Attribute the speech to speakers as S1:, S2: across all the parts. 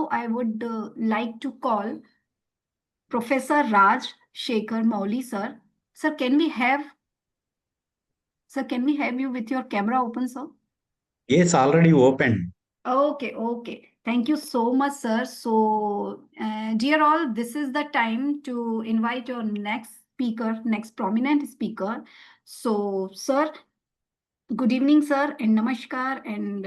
S1: now I would like to call Professor Rajasekhara Mouly, sir. Sir, can we have you with your camera open, sir?
S2: Yes, already opened.
S1: Okay, okay. Thank you so much, sir. So, dear all, this is the time to invite your next speaker, next prominent speaker. So, sir, good evening, sir, and namaskar, and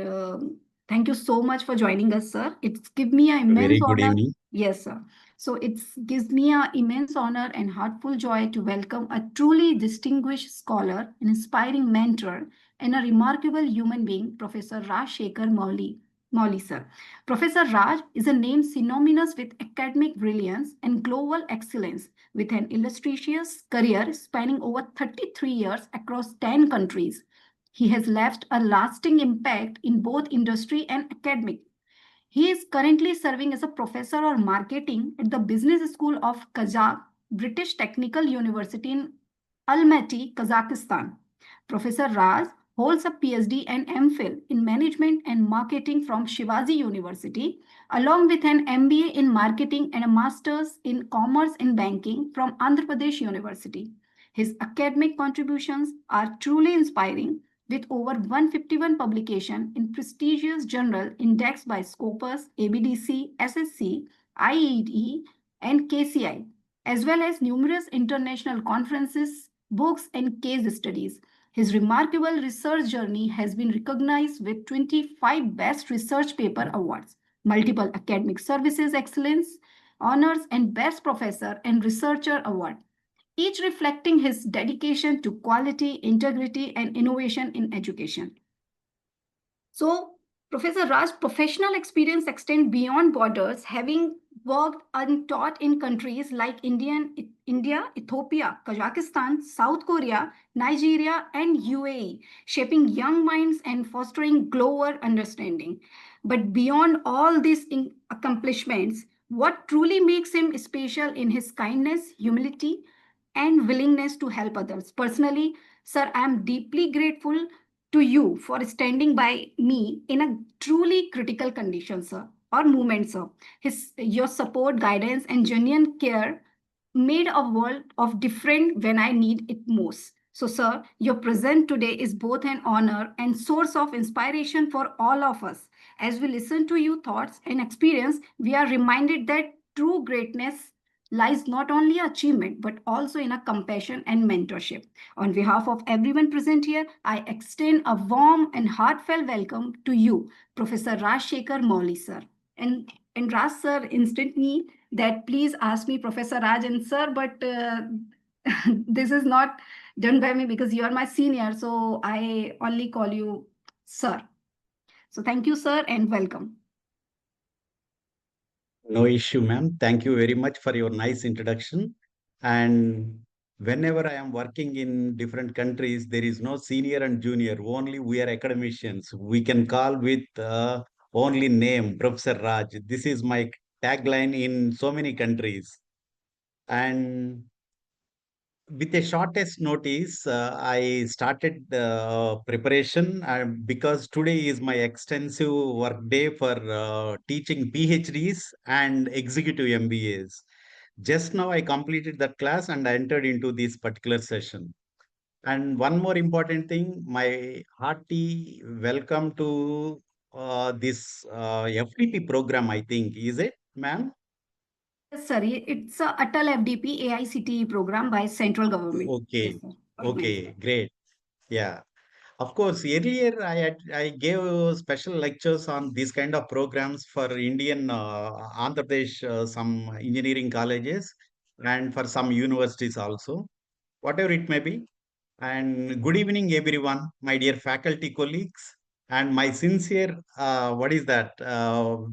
S1: thank you so much for joining us, sir. It's give me an immense
S2: Very good
S1: honor.
S2: evening.
S1: Yes, sir. So it gives me an immense honor and heartful joy to welcome a truly distinguished scholar, an inspiring mentor, and a remarkable human being, Professor Rajasekhara Mouly. Mouly, sir. Professor Raj is a name synonymous with academic brilliance and global excellence, with an illustrious career spanning over 33 years across 10 countries. He has left a lasting impact in both industry and academic. He is currently serving as a professor of marketing at the Business School of Kazakh British Technical University in Almaty, Kazakhstan. Professor Raz holds a PhD and MPhil in management and marketing from Shivaji University, along with an MBA in marketing and a master's in commerce and banking from Andhra Pradesh University. His academic contributions are truly inspiring, with over 151 publications in prestigious journal indexed by Scopus, ABDC, SSC, IEE, and KCI, as well as numerous international conferences, books, and case studies. His remarkable research journey has been recognized with 25 Best Research Paper Awards, multiple Academic Services Excellence Honors, and Best Professor and Researcher Award, each reflecting his dedication to quality, integrity, and innovation in education. So, Professor Raj's professional experience extends beyond borders, having worked and taught in countries like India, Ethiopia, Kazakhstan, South Korea, Nigeria, and UAE, shaping young minds and fostering global understanding. But beyond all these accomplishments, what truly makes him special in his kindness, humility, and willingness to help others. Personally, sir, I am deeply grateful to you for standing by me in a truly critical condition, sir, or moment, sir. Your support, guidance, and genuine care made a world of difference when I need it most. So, sir, your presence today is both an honor and source of inspiration for all of us. As we listen to your thoughts and experience, we are reminded that true greatness lies not only achievement but also in a compassion and mentorship. On behalf of everyone present here, I extend a warm and heartfelt welcome to you, Professor Rajasekhara Mouly, sir. And Raj, sir, instantly that please ask me Professor Raj and sir, but this is not done by me because you are my senior, so I only call you sir. So thank you, sir, and welcome.
S2: No issue, ma'am. Thank you very much for your nice introduction. And whenever I am working in different countries, there is no senior and junior. Only we are academicians. We can call with only name, Professor Raj. This is my tagline in so many countries. And with a shortest notice, I started preparation because today is my extensive work day for teaching PhDs and executive MBAs. Just now I completed that class and I entered into this particular session. And one more important thing, my hearty welcome to this FDP program, I think. Is it, ma'am?
S1: Yes, sir. It's a ATAL FDP AICTE program by central government. Yes,
S2: Okay.
S1: sir. Organized.
S2: Okay, great. Yeah. Of course, earlier I gave special lectures on these kind of programs for Indian Andhra Pradesh, some engineering colleges, and for some universities also, whatever it may be. And good evening, everyone, my dear faculty colleagues, and my sincere, what is that,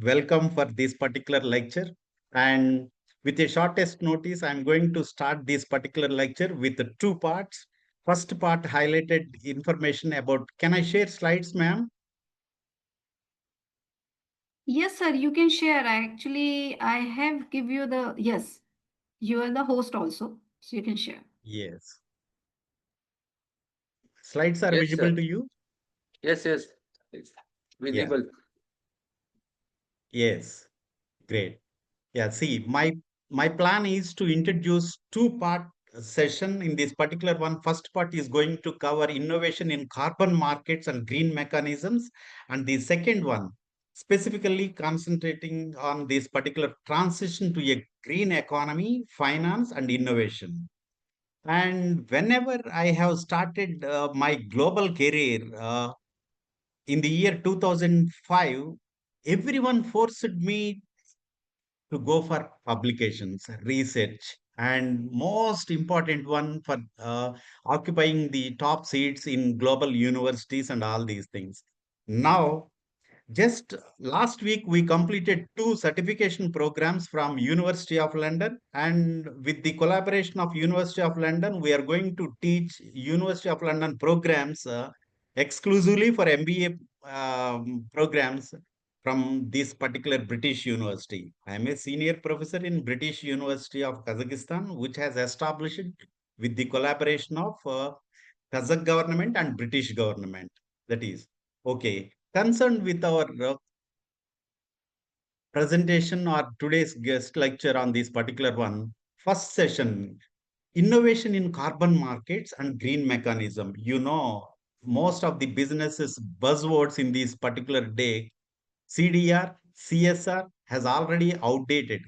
S2: welcome for this particular lecture. And with a shortest notice, I'm going to start this particular lecture with the two parts. First part highlighted information about, can I share slides, ma'am?
S1: Yes, sir. You can share. Actually, I have give you the yes. You are the host also, so you can share.
S2: Yes. Slides are
S3: Yes,
S2: visible
S3: sir.
S2: to you?
S3: Yes, yes. It's
S2: Yeah.
S3: visible.
S2: Yes. Great. Yeah, see, my plan is to introduce two-part session in this particular one. First part is going to cover innovation in carbon markets and green mechanisms, and the second one specifically concentrating on this particular transition to a green economy, finance, and innovation. And whenever I have started my global career in the year 2005, everyone forced me to go for publications, research, and most important one for occupying the top seats in global universities and all these things. Now, just last week, we completed two certification programs from University of London, and with the collaboration of University of London, we are going to teach University of London programs exclusively for MBA programs from this particular British university. I am a senior professor in British University of Kazakhstan, which has established with the collaboration of Kazakh government and British government. That is okay. Concerned with our presentation or today's guest lecture on this particular one, first session, innovation in carbon markets and green mechanism. You know, most of the businesses buzzwords in this particular day, CDR, CSR has already outdated.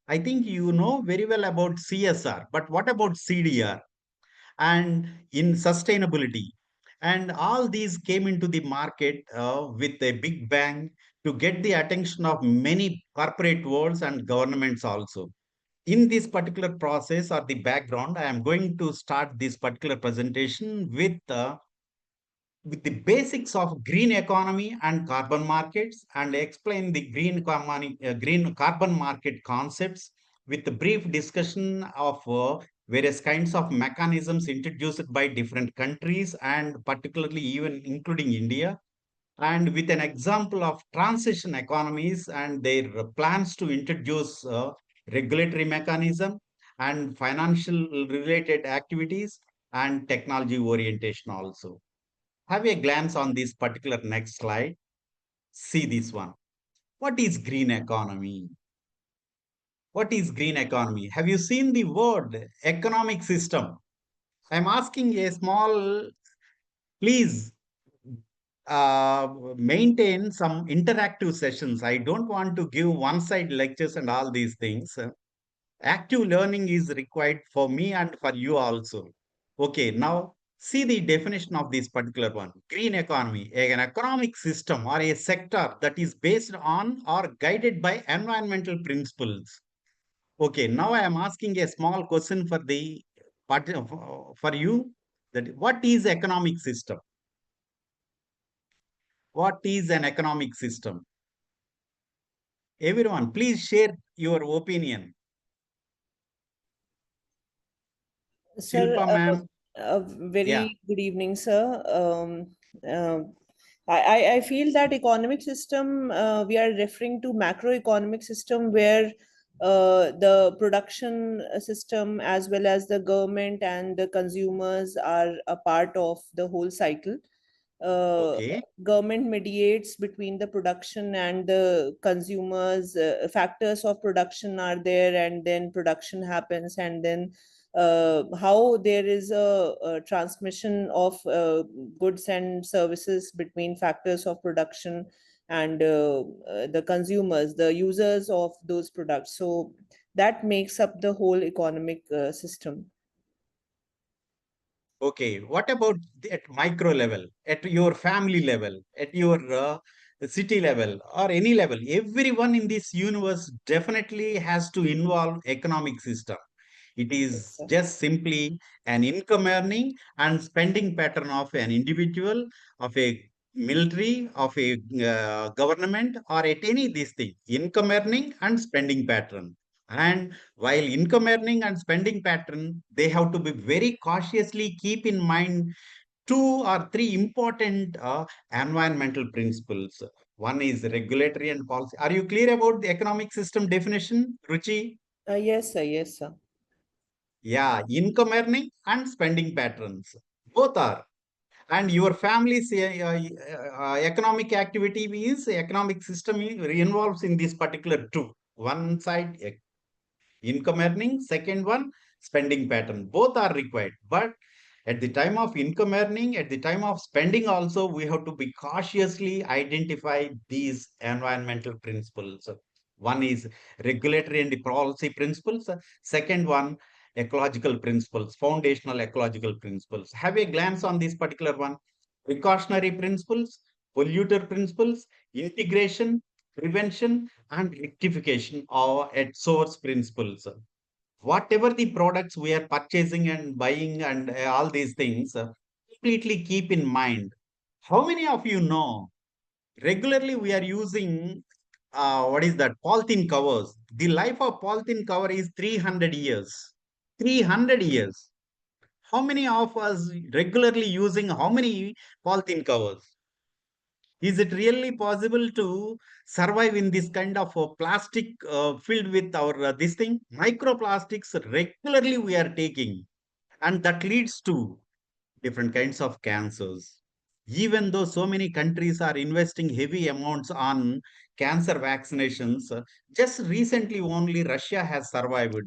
S2: I think you know very well about CSR, but what about CDR? And in sustainability. And all these came into the market with a big bang to get the attention of many corporate worlds and governments also. In this particular process or the background, I am going to start this particular presentation with the basics of green economy and carbon markets and explain the green carbon market concepts with a brief discussion of various kinds of mechanisms introduced by different countries and particularly even including India, and with an example of transition economies and their plans to introduce regulatory mechanism and financial related activities and technology orientation also. Have a glance on this particular next slide. See this one. What is green economy? What is green economy? Have you seen the word economic system? I'm asking a small, please maintain some interactive sessions. I don't want to give one side lectures and all these things. Active learning is required for me and for you also. Okay, now see the definition of this particular one. Green economy, an economic system or a sector that is based on or guided by environmental principles. Okay, now I am asking a small question for the for you, that what is economic system? What is an economic system? Everyone, please share your opinion.
S3: Sir,
S2: Shilpa ma'am,
S3: a
S2: yeah,
S3: very good evening, sir. Uh, I feel that economic system, we are referring to macroeconomic system where the production system as well as the government and the consumers are a part of the whole cycle. uh,
S2: okay.
S3: Government mediates between the production and the consumers. Factors of production are there, and then production happens, and then how there is a transmission of goods and services between factors of production and the consumers, the users of those products. So that makes up the whole economic system.
S2: Okay, what about at micro level, at your family level, at your city level, or any level? Everyone in this universe definitely has to involve economic system. It
S3: Yes,
S2: is
S3: sir.
S2: just simply an income earning and spending pattern of an individual, of a military, of a government, or at any this thing. Income earning and spending pattern. And while income earning and spending pattern, they have to be very cautiously keep in mind two or three important environmental principles. One is regulatory and policy. Are you clear about the economic system definition, Ruchi?
S3: Yes, sir. Yes, sir.
S2: Yeah, income earning and spending patterns. Both are. And your family's economic activity means economic system involves in this particular two. One side income earning, second one spending pattern. Both are required. But at the time of income earning, at the time of spending also, we have to be cautiously identify these environmental principles. One is regulatory and policy principles. Second one, ecological principles, foundational ecological principles. Have a glance on this particular one. Precautionary principles, polluter principles, integration, prevention, and rectification are at source principles. Whatever the products we are purchasing and buying and all these things, completely keep in mind. How many of you know regularly we are using what is that, polythene covers? The life of polythene cover is 300 years. 300 years. How many of us regularly using how many polythene covers? Is it really possible to survive in this kind of plastic filled with our this thing? Microplastics regularly we are taking, and that leads to different kinds of cancers. Even though so many countries are investing heavy amounts on cancer vaccinations, just recently only Russia has survived.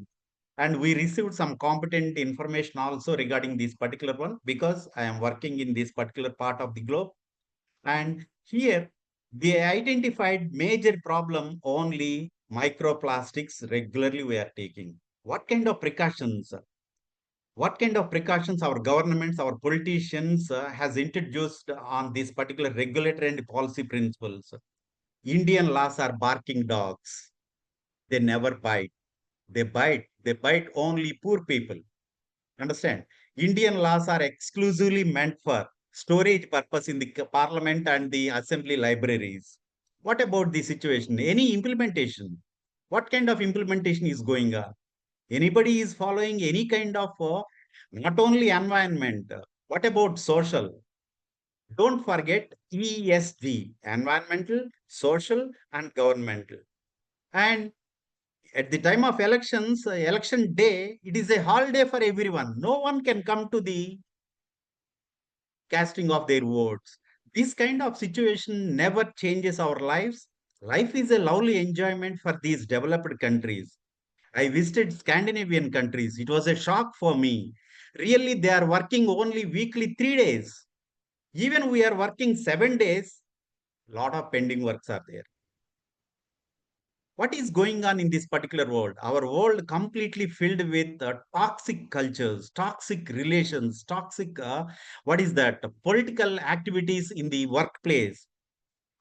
S2: And we received some competent information also regarding this particular one because I am working in this particular part of the globe. And here they identified major problem only microplastics regularly we are taking. What kind of precautions? What kind of precautions our governments, our politicians has introduced on these particular regulatory and policy principles? Indian laws are barking dogs. They never bite. They bite. They bite only poor people. Understand? Indian laws are exclusively meant for storage purpose in the parliament and the assembly libraries. What about the situation? Any implementation? What kind of implementation is going on? Anybody is following any kind of not only environment, what about social? Don't forget ESG, environmental, social, and governmental. And at the time of elections, election day, it is a holiday for everyone. No one can come to the casting of their votes. This kind of situation never changes our lives. Life is a lovely enjoyment for these developed countries. I visited Scandinavian countries. It was a shock for me. Really, they are working only weekly 3 days. Even we are working 7 days. Lot of pending works are there. What is going on in this particular world? Our world completely filled with toxic cultures, toxic relations, toxic what is that, political activities in the workplace.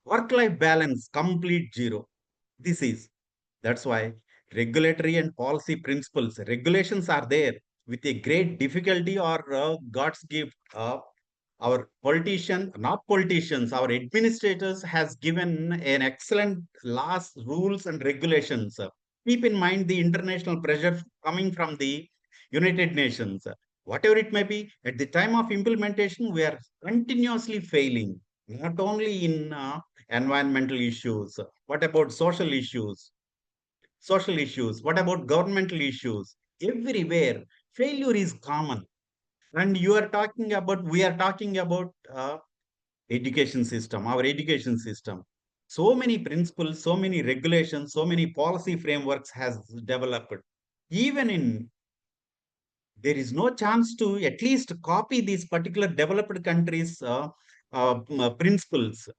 S2: Work life balance complete zero. This is, that's why regulatory and policy principles, regulations are there with a great difficulty or God's gift. Our politician, not politicians, our administrators has given an excellent laws, rules, and regulations. Keep in mind the international pressure coming from the United Nations. Whatever it may be, at the time of implementation, we are continuously failing, not only in environmental issues. What about social issues? Social issues. What about governmental issues? Everywhere, failure is common. And you are talking about, we are talking about education system, our education system. So many principles, so many regulations, so many policy frameworks has developed. Even in, there is no chance to at least copy these particular developed countries' principles.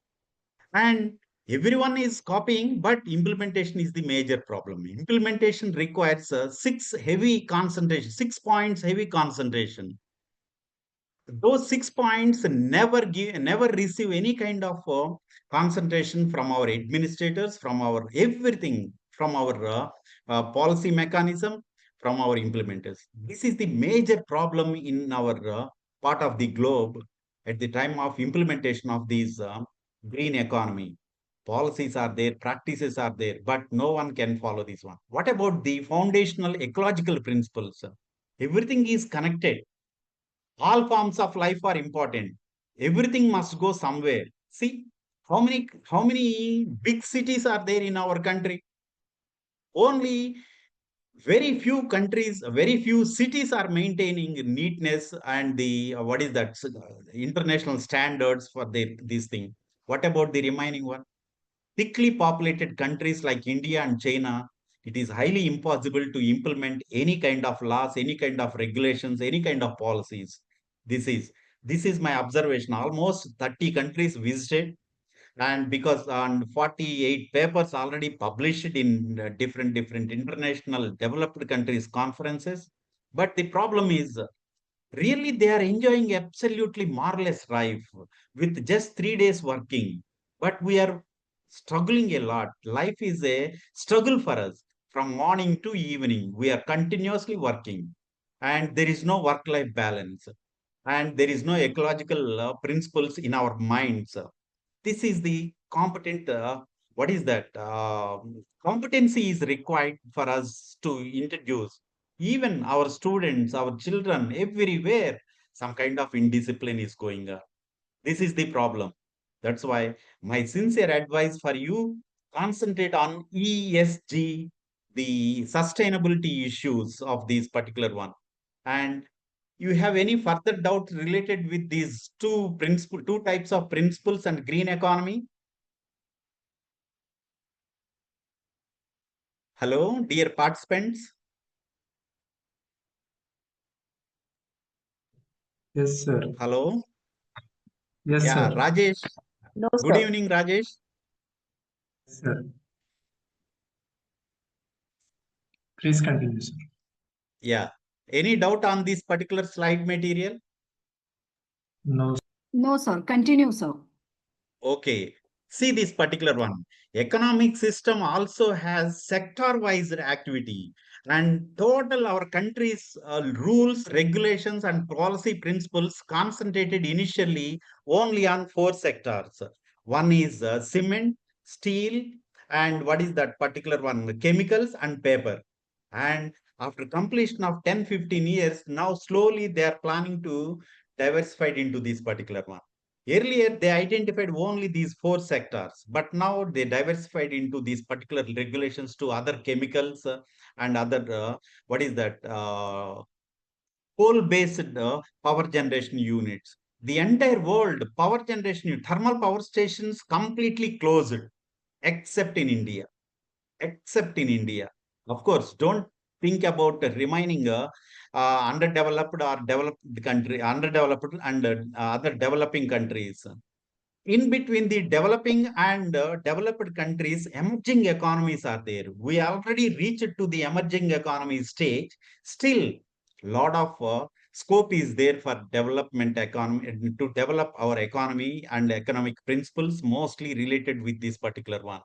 S2: And everyone is copying, but implementation is the major problem. Implementation requires six heavy concentration, 6 points heavy concentration. Those 6 points never receive any kind of concentration from our administrators, from our everything, from our policy mechanism, from our implementers. This is the major problem in our part of the globe at the time of implementation of these green economy. Policies are there, practices are there, but no one can follow this one. What about the foundational ecological principles? Everything is connected. All forms of life are important. Everything must go somewhere. See, how many big cities are there in our country? Only very few countries, very few cities are maintaining neatness and the what is that, international standards for this thing. What about the remaining one? Thickly populated countries like India and China, it is highly impossible to implement any kind of laws, any kind of regulations, any kind of policies. This is my observation. Almost 30 countries visited, and because on 48 papers already published in different international developed countries conferences. But the problem is, really, they are enjoying absolutely marvelous life with just 3 days working. But we are struggling a lot. Life is a struggle for us from morning to evening. We are continuously working, and there is no work-life balance, and there is no ecological principles in our minds. This is the competent. What is that? Competency is required for us to introduce even our students, our children, everywhere, some kind of indiscipline is going on. This is the problem. That's why my sincere advice for you, concentrate on ESG, the sustainability issues of these particular one. And you have any further doubts related with these two types of principles and green economy? Hello, dear participants.
S4: Yes, sir.
S2: Hello.
S4: Yes,
S2: Yeah,
S4: sir.
S2: Rajesh.
S3: No,
S2: Good
S3: sir.
S2: evening, Rajesh.
S4: Yes, sir. Please continue, sir.
S2: Yeah. Any doubt on this particular slide material?
S4: No,
S1: No, sir. Continue, sir.
S2: Okay. See this particular one. Economic system also has sector-wise activity, and total our country's rules, regulations, and policy principles concentrated initially only on 4 sectors. One is cement, steel, and what is that particular one? Chemicals and paper. And after completion of 10-15 years, now slowly they are planning to diversify into this particular one. Earlier, they identified only these 4 sectors, but now they diversified into these particular regulations to other chemicals and other, what is that, coal-based power generation units. The entire world power generation, thermal power stations completely closed, except in India. Except in India. Of course, don't think about remaining underdeveloped or developed country, underdeveloped and other developing countries. In between the developing and developed countries, emerging economies are there. We already reached to the emerging economy stage. Still, lot of scope is there for development economy to develop our economy and economic principles, mostly related with this particular one.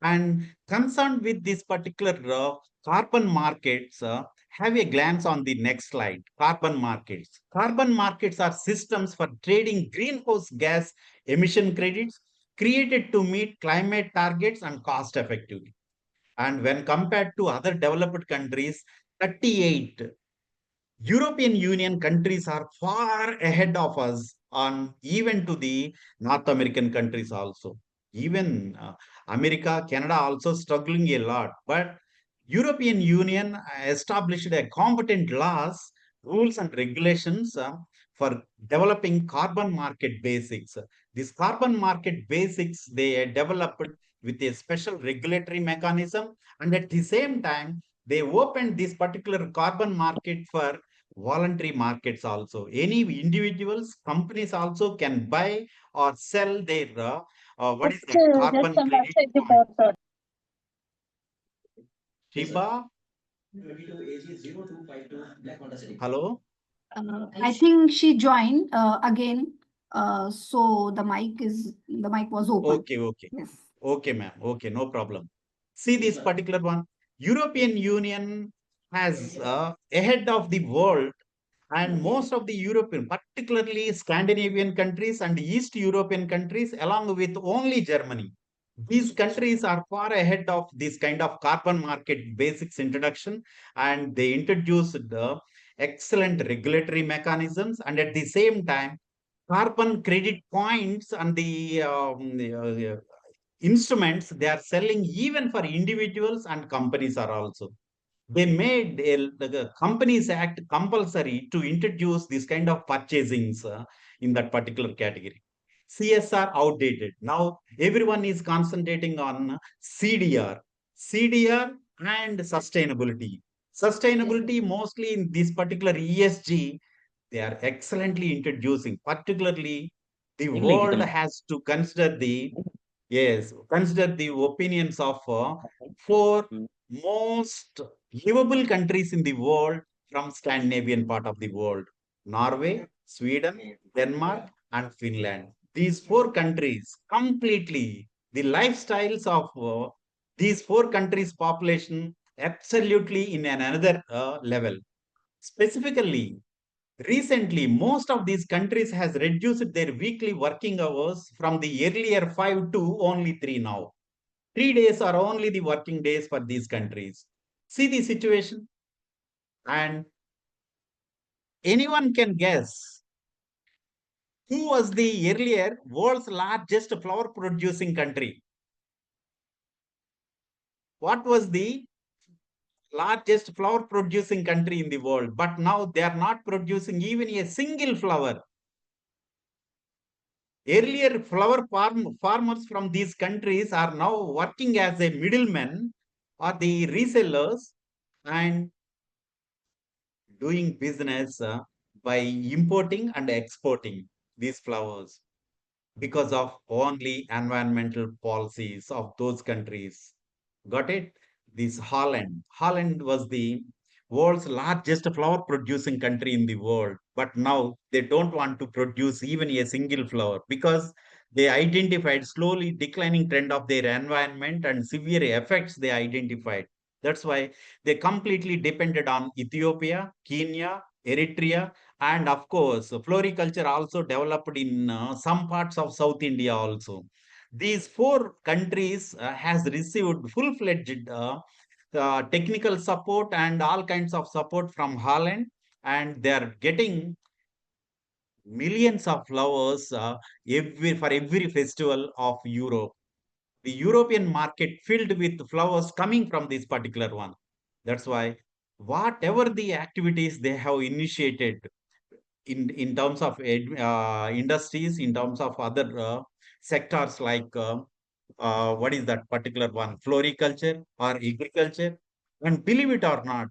S2: And concerned with this particular carbon markets, have a glance on the next slide. Carbon markets. Carbon markets are systems for trading greenhouse gas emission credits created to meet climate targets and cost effectively. And when compared to other developed countries, 38 European Union countries are far ahead of us on even to the North American countries also. Even America, Canada also struggling a lot. But European Union established a competent laws, rules and regulations for developing carbon market basics. This carbon market basics they developed with a special regulatory mechanism, and at the same time they opened this particular carbon market for voluntary markets also. Any individuals, companies also can buy or sell their what is that carbon credit points. Shiba, hello.
S1: I think she joined again. So the mic was open.
S2: Okay, okay.
S1: Yes.
S2: Okay, ma'am. Okay, no problem. See this particular one. European Union has ahead of the world, and most of the European, particularly Scandinavian countries and East European countries, along with only Germany. These countries are far ahead of this kind of carbon market basics introduction, and they introduced the excellent regulatory mechanisms, and at the same time, carbon credit points and the instruments they are selling even for individuals and companies are also. They made the Companies Act compulsory to introduce this kind of purchasings in that particular category. CSR outdated. Now everyone is concentrating on CDR. CDR and sustainability. Sustainability, mostly in this particular ESG, they are excellently introducing, particularly the world has to consider the, yes, consider the opinions of four most livable countries in the world from Scandinavian part of the world: Norway, Sweden, Denmark, and Finland. These four countries completely, the lifestyles of these four countries' population absolutely in another level. Specifically, recently, most of these countries has reduced their weekly working hours from the earlier 5 to only 3 now. 3 days are only the working days for these countries. See the situation, and anyone can guess who was the earlier world's largest flower producing country. What was the largest flower producing country in the world? But now they are not producing even a single flower. Earlier, farmers from these countries are now working as a middleman or the resellers and doing business by importing and exporting these flowers because of only environmental policies of those countries. Got it? This Holland. Holland was the world's largest flower producing country in the world. But now they don't want to produce even a single flower because they identified slowly declining trend of their environment and severe effects they identified. That's why they completely depended on Ethiopia, Kenya, Eritrea, and of course, floriculture also developed in some parts of South India also. These four countries has received full-fledged technical support and all kinds of support from Holland, and they are getting millions of flowers for every festival of Europe. The European market filled with flowers coming from this particular one. That's why whatever the activities they have initiated in terms of industries, in terms of other sectors like what is that particular one, floriculture or agriculture. And believe it or not,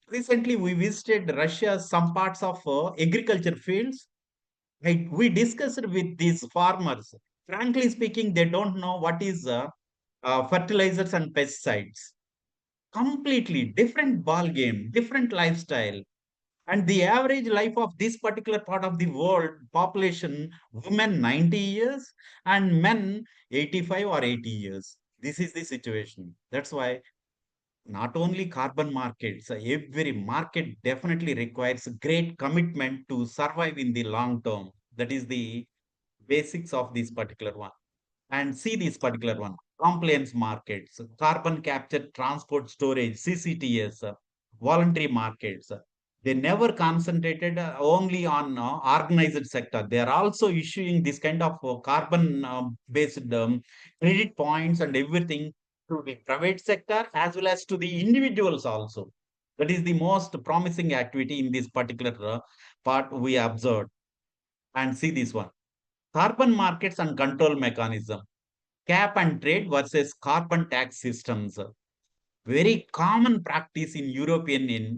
S2: recently we visited Russia, some parts of agriculture fields. We discussed with these farmers. Frankly speaking, they don't know what is fertilizers and pesticides. Completely different ball game, different lifestyle. And the average life of this particular part of the world population, women 90 years and men 85 or 80 years. This is the situation. That's why not only carbon markets, every market definitely requires great commitment to survive in the long term. That is the basics of this particular one. And see this particular one, compliance markets, carbon capture, transport, storage, CCTS, voluntary markets. They never concentrated only on organized sector. They are also issuing this kind of carbon based credit points and everything to the private sector as well as to the individuals also. That is the most promising activity in this particular part we observed. And see this one, carbon markets and control mechanism, cap and trade versus carbon tax systems. Very common practice in European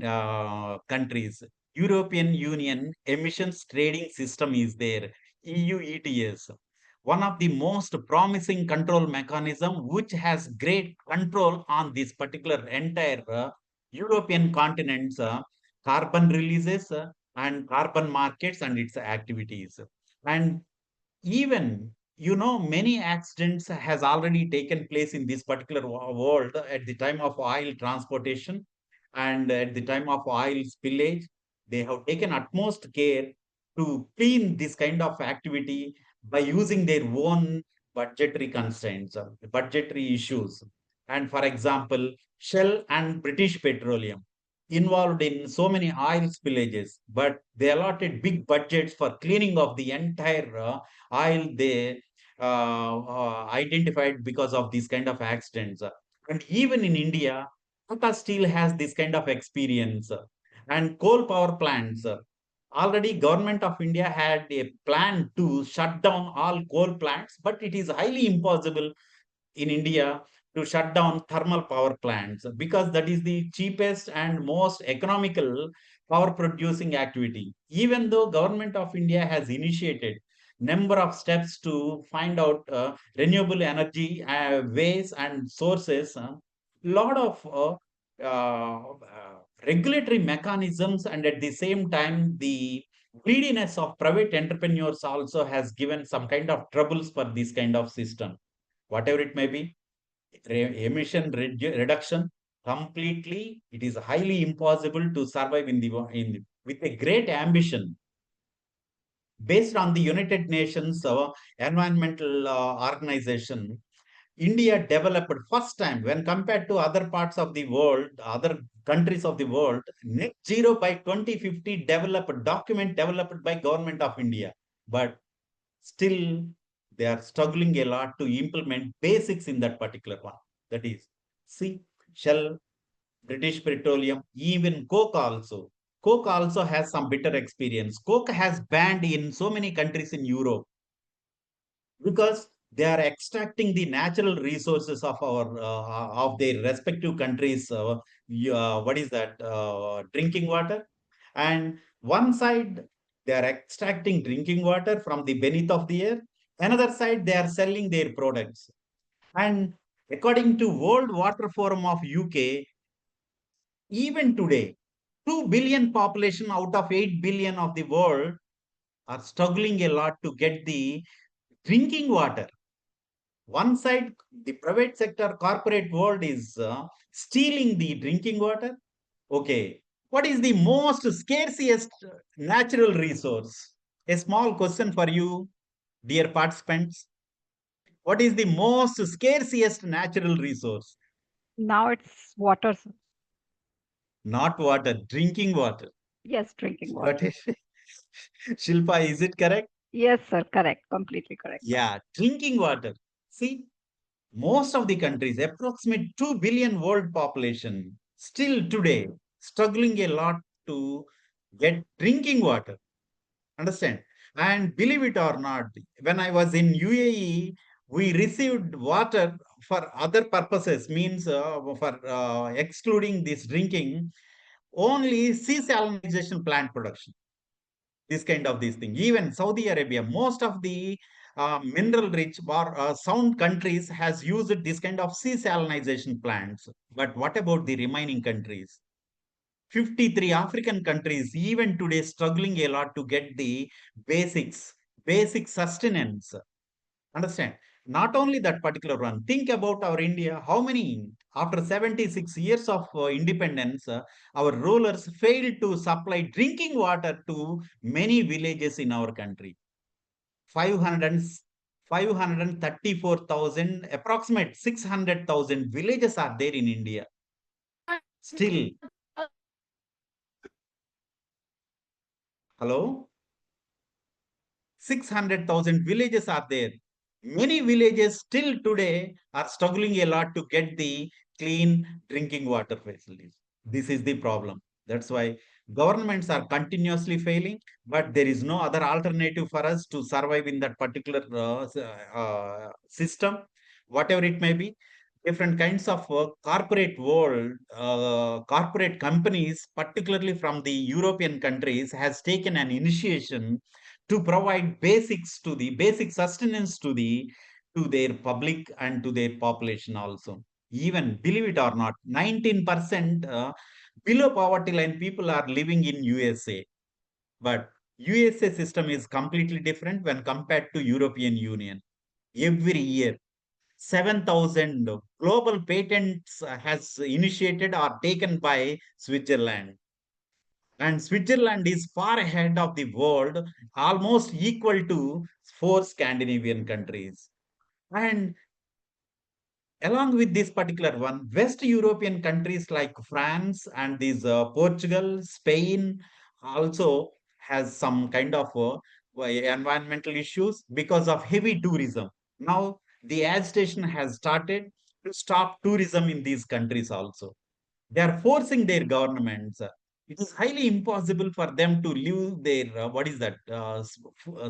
S2: countries. European Union emissions trading system is there, EU ETS. One of the most promising control mechanism which has great control on this particular entire European continent's carbon releases and carbon markets and its activities. And even many accidents has already taken place in this particular world at the time of oil transportation and at the time of oil spillage. They have taken utmost care to clean this kind of activity by using their own budgetary constraints, budgetary issues. And for example, Shell and British Petroleum involved in so many oil spillages, but they allotted big budgets for cleaning of the entire oil they identified because of these kind of accidents. And even in India, Tata Steel has this kind of experience. And coal power plants. Already government of India had a plan to shut down all coal plants, but it is highly impossible in India to shut down thermal power plants because that is the cheapest and most economical power producing activity. Even though government of India has initiated number of steps to find out renewable energy ways and sources, lot of regulatory mechanisms, and at the same time the greediness of private entrepreneurs also has given some kind of troubles for this kind of system. Whatever it may be, emission reduction completely, it is highly impossible to survive with a great ambition based on the United Nations environmental organization. India developed first time when compared to other parts of the world, other countries of the world, net zero by 2050 developed document developed by government of India. But still they are struggling a lot to implement basics in that particular one. That is, see, Shell, British Petroleum, even Coke also. Coke also has some bitter experience. Coke has banned in so many countries in Europe because they are extracting the natural resources of our of their respective countries. What is that? Drinking water, and one side they are extracting drinking water from the beneath of the earth. Another side they are selling their products. And according to World Water Forum of UK, even today, 2 billion population out of 8 billion of the world are struggling a lot to get the drinking water. One side, the private sector, corporate world is stealing the drinking water. Okay, what is the most scarcest natural resource? A small question for you, dear participants. What is the most scarcest natural resource?
S5: Now it's water, sir.
S2: Not water, drinking water.
S5: Yes, drinking
S2: What
S5: water.
S2: is Shilpa, is it correct?
S5: Yes, sir. Correct. Completely correct, sir.
S2: Yeah, drinking water. See, most of the countries, approximate 2 billion world population, still today struggling a lot to get drinking water. Understand? And believe it or not, when I was in UAE, we received water for other purposes, means for excluding this drinking, only sea salinization plant production. This kind of these thing. Even Saudi Arabia, most of the mineral rich or sound countries has used this kind of sea salinization plants. But what about the remaining countries? 53 African countries even today struggling a lot to get the basics, basic sustenance. Understand? Not only that particular one. Think about our India. How many, after 76 years of independence, our rulers failed to supply drinking water to many villages in our country. 500, 534,000, approximate 600,000 villages are there in India. Still, hello? 600,000 villages are there. Many villages still today are struggling a lot to get the clean drinking water facilities. This is the problem. That's why governments are continuously failing, but there is no other alternative for us to survive in that particular system, whatever it may be. Different kinds of corporate world, corporate companies, particularly from the European countries, has taken an initiation to provide basics to the basic sustenance to their public and to their population also. Even believe it or not, 19% below poverty line people are living in USA. But USA system is completely different when compared to European Union. Every year 7,000 global patents has initiated or taken by Switzerland. And Switzerland is far ahead of the world, almost equal to four Scandinavian countries. And along with this particular one, West European countries like France and these Portugal, Spain also has some kind of environmental issues because of heavy tourism. Now the agitation has started to stop tourism in these countries also. They are forcing their governments. It is highly impossible for them to live their what is that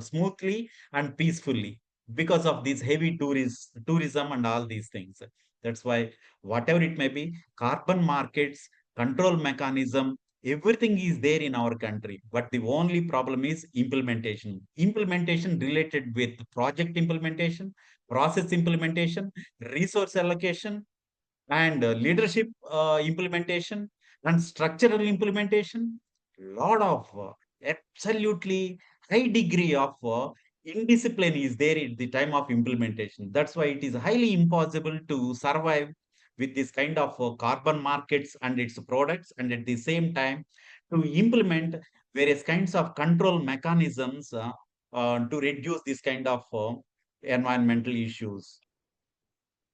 S2: smoothly and peacefully because of this heavy tourism and all these things. That's why whatever it may be, carbon markets, control mechanism, everything is there in our country. But the only problem is implementation. Implementation related with project implementation, process implementation, resource allocation, and leadership implementation and structural implementation. Lot of absolutely high degree of indiscipline is there at the time of implementation. That's why it is highly impossible to survive with this kind of carbon markets and its products, and at the same time to implement various kinds of control mechanisms to reduce this kind of environmental issues.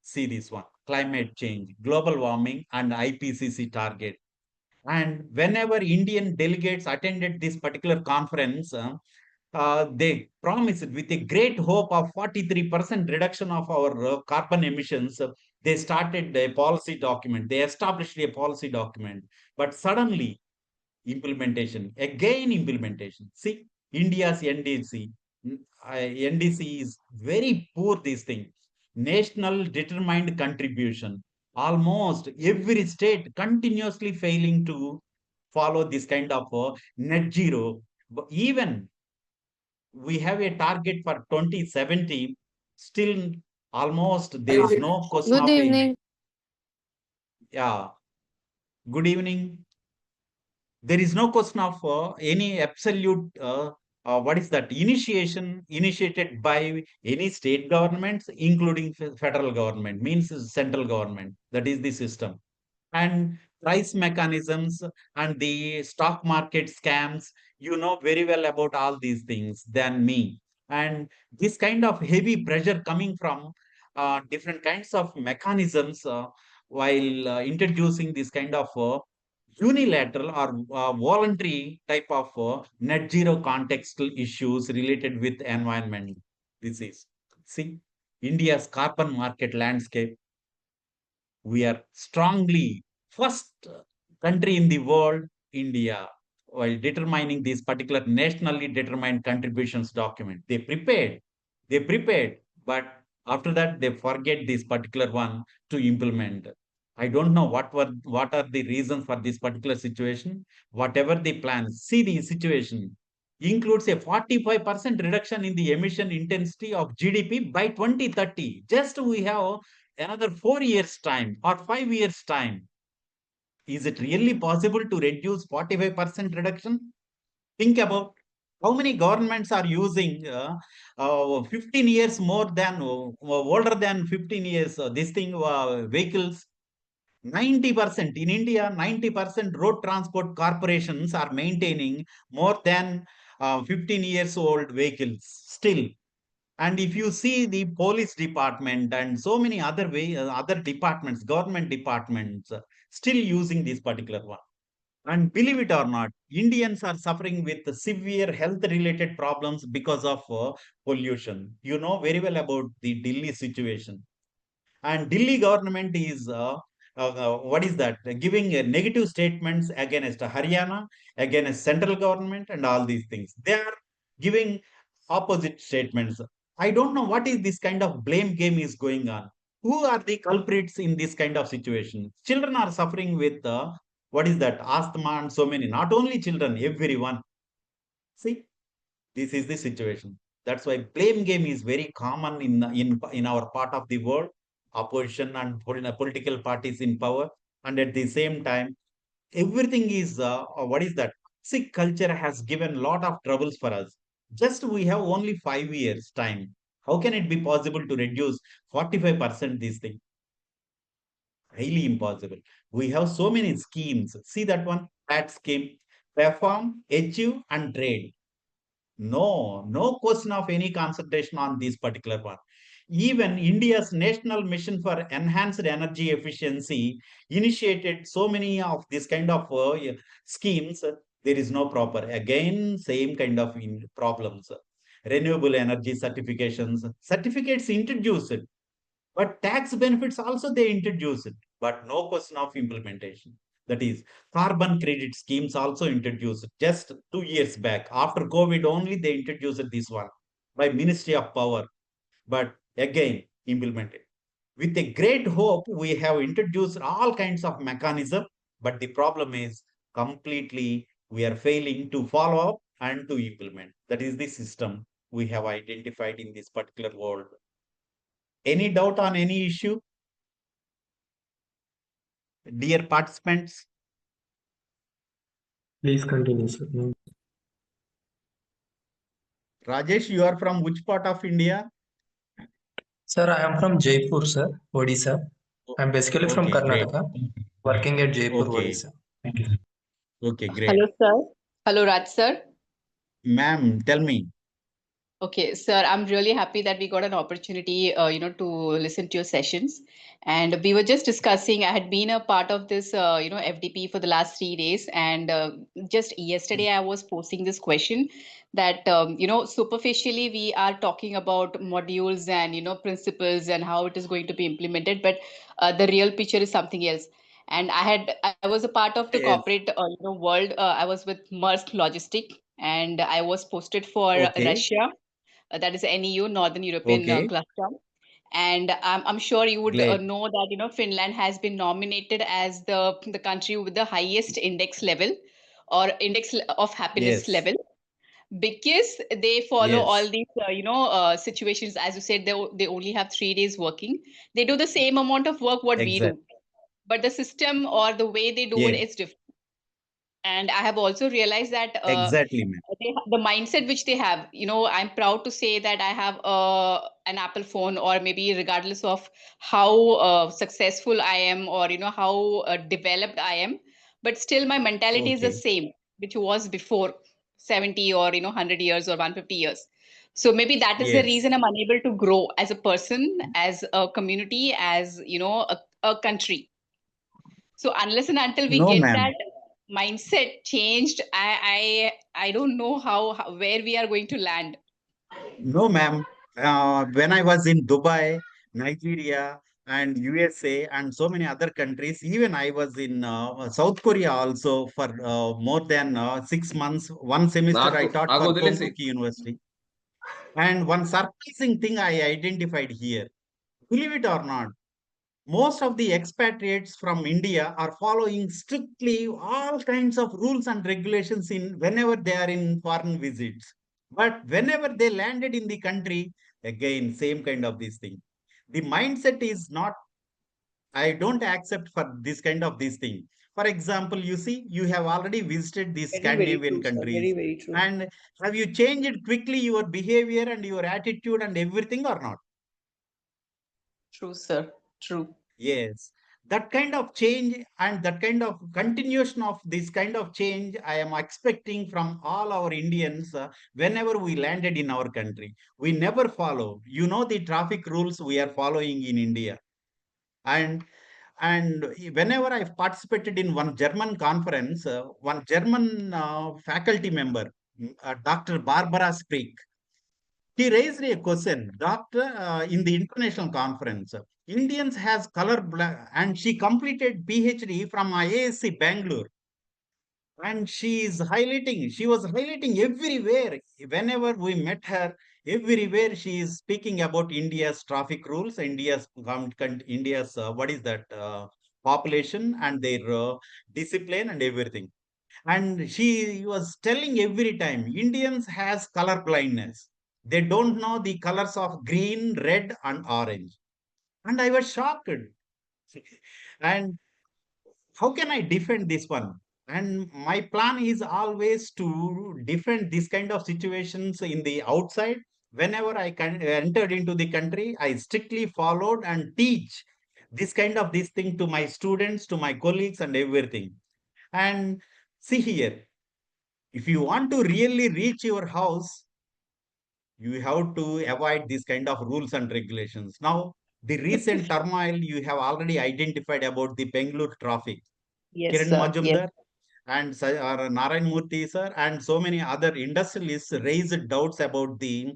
S2: See this one, climate change, global warming, and IPCC target. And whenever Indian delegates attended this particular conference, they promised with a great hope of 43% reduction of our carbon emissions. They started a policy document. They established a policy document. But suddenly, implementation. See, India's NDC. NDC is very poor, this thing. National determined contribution. Almost every state continuously failing to follow this kind of net zero. But even we have a target for 2070, still almost there is no question
S6: Good
S2: of a,
S6: evening.
S2: yeah, good evening. There is no question of any absolute what is that initiation initiated by any state governments, including federal government, means central government. That is the system. And price mechanisms and the stock market scams, you know very well about all these things than me. And this kind of heavy pressure coming from different kinds of mechanisms while introducing this kind of unilateral or voluntary type of net zero contextual issues related with environment. This is, see, India's carbon market landscape. We are strongly first country in the world, India, while determining this particular nationally determined contributions document. They prepared, but after that they forget this particular one to implement. I don't know what are the reasons for this particular situation. Whatever the plan, see the situation includes a 45% reduction in the emission intensity of GDP by 2030. Just we have another 4 years time or 5 years time. Is it really possible to reduce 45% reduction? Think about how many governments are using 15 years more than older than 15 years this thing vehicles. 90% in India, 90% road transport corporations are maintaining more than 15 years old vehicles still. And if you see the police department and so many other departments, government departments, still using this particular one. And believe it or not, Indians are suffering with severe health related problems because of pollution. You know very well about the Delhi situation. And Delhi government is what is that? Giving negative statements against Haryana, against central government, and all these things. They are giving opposite statements. I don't know what is this kind of blame game is going on. Who are the culprits in this kind of situation? Children are suffering with what is that? Asthma and so many. Not only children, everyone. See, this is the situation. That's why blame game is very common in our part of the world. Opposition and political parties in power, and at the same time, everything is what is that? Sick culture has given a lot of troubles for us. Just we have only 5 years time. How can it be possible to reduce 45% this thing? Highly impossible. We have so many schemes. See that one, that scheme, perform, achieve, and trade. No question of any concentration on this particular one. Even India's national mission for enhanced energy efficiency initiated so many of this kind of schemes. There is no proper, again, same kind of problems. Renewable energy certificates introduced, but tax benefits also they introduced, but no question of implementation. That is, carbon credit schemes also introduced just 2 years back. After COVID only they introduced this one by Ministry of Power, but again implemented. with a great hope, we have introduced all kinds of mechanism, but the problem is completely we are failing to follow up and to implement. That is the system we have identified in this particular world. Any doubt on any issue? Dear participants?
S4: Please continue, sir. No.
S2: Rajesh, you are from which part of India?
S4: Sir, I am from Jaipur, sir, Odisha. I'm basically from
S2: Okay, great.
S4: Karnataka, working at Jaipur,
S2: Okay.
S4: Odisha. Thank you.
S2: Okay, great.
S6: Hello, sir. Hello, Raj, sir.
S2: Ma'am, tell me.
S6: Okay, sir, I'm really happy that we got an opportunity, to listen to your sessions. And we were just discussing, I had been a part of this, FDP for the last 3 days. And just yesterday, I was posting this question that, superficially, we are talking about modules and, principles and how it is going to be implemented. But the real picture is something else. And I was a part of the
S2: Yes.
S6: corporate, world. I was with Maersk Logistic, and I was posted for
S2: Okay.
S6: Russia, that is NEU, Northern European
S2: Okay.
S6: Cluster. And I'm sure you would
S2: Great.
S6: know that Finland has been nominated as the country with the highest index level or of happiness
S2: Yes.
S6: level, because they follow all
S2: Yes.
S6: these situations. As you said, they only have 3 days working. They do the same amount of work what we
S2: Exactly.
S6: do, but the system or the way they do it
S2: Yes.
S6: is different. And I have also realized that
S2: Exactly, ma'am.
S6: the mindset which they have, I'm proud to say that I have an Apple phone, or maybe regardless of how successful I am, or how developed I am, but still my mentality is the
S2: Okay.
S6: same which was before 70 or 100 years or 150 years. So maybe that is the
S2: Yes.
S6: reason I'm unable to grow as a person, as a community, as a country. So unless and until we
S2: No,
S6: get
S2: ma'am.
S6: that mindset changed, I don't know how where we are going to land.
S2: No, ma'am. When I was in Dubai, Nigeria, and USA, and so many other countries, even I was in South Korea also for more than 6 months. One semester I taught for Konkuki University. And one surprising thing I identified here, believe it or not, most of the expatriates from India are following strictly all kinds of rules and regulations in whenever they are in foreign visits. But whenever they landed in the country, again, same kind of this thing. The mindset is not, I don't accept for this kind of this thing. For example, you see, you have already visited these
S3: Very, very
S2: Scandinavian
S3: true, sir. Very,
S2: countries.
S3: very true.
S2: And have you changed quickly your behavior and your attitude and everything or not?
S6: True, sir. True.
S2: Yes, that kind of change and that kind of continuation of this kind of change, I am expecting from all our Indians whenever we landed in our country. We never follow. You know the traffic rules we are following in India. And and whenever I've participated in one German conference, one German faculty member, Dr. Barbara Spreek, he raised a question, doctor, in the international conference. Indians has color black, and she completed PhD from IASC Bangalore. And she was highlighting everywhere. Whenever we met her, everywhere she is speaking about India's traffic rules, India's what is that population and their discipline and everything. And she was telling every time Indians has color blindness. They don't know the colors of green, red, and orange. And I was shocked. And how can I defend this one? And my plan is always to defend this kind of situations in the outside. Whenever entered into the country, I strictly followed and teach this kind of this thing to my students, to my colleagues, and everything. And see here, if you want to really reach your house, you have to avoid these kind of rules and regulations. Now, the recent turmoil you have already identified about the Bangalore traffic.
S6: Yes,
S2: Kiran
S6: sir. Yes.
S2: Majumdar and Narayan Murthy sir and so many other industrialists raised doubts about the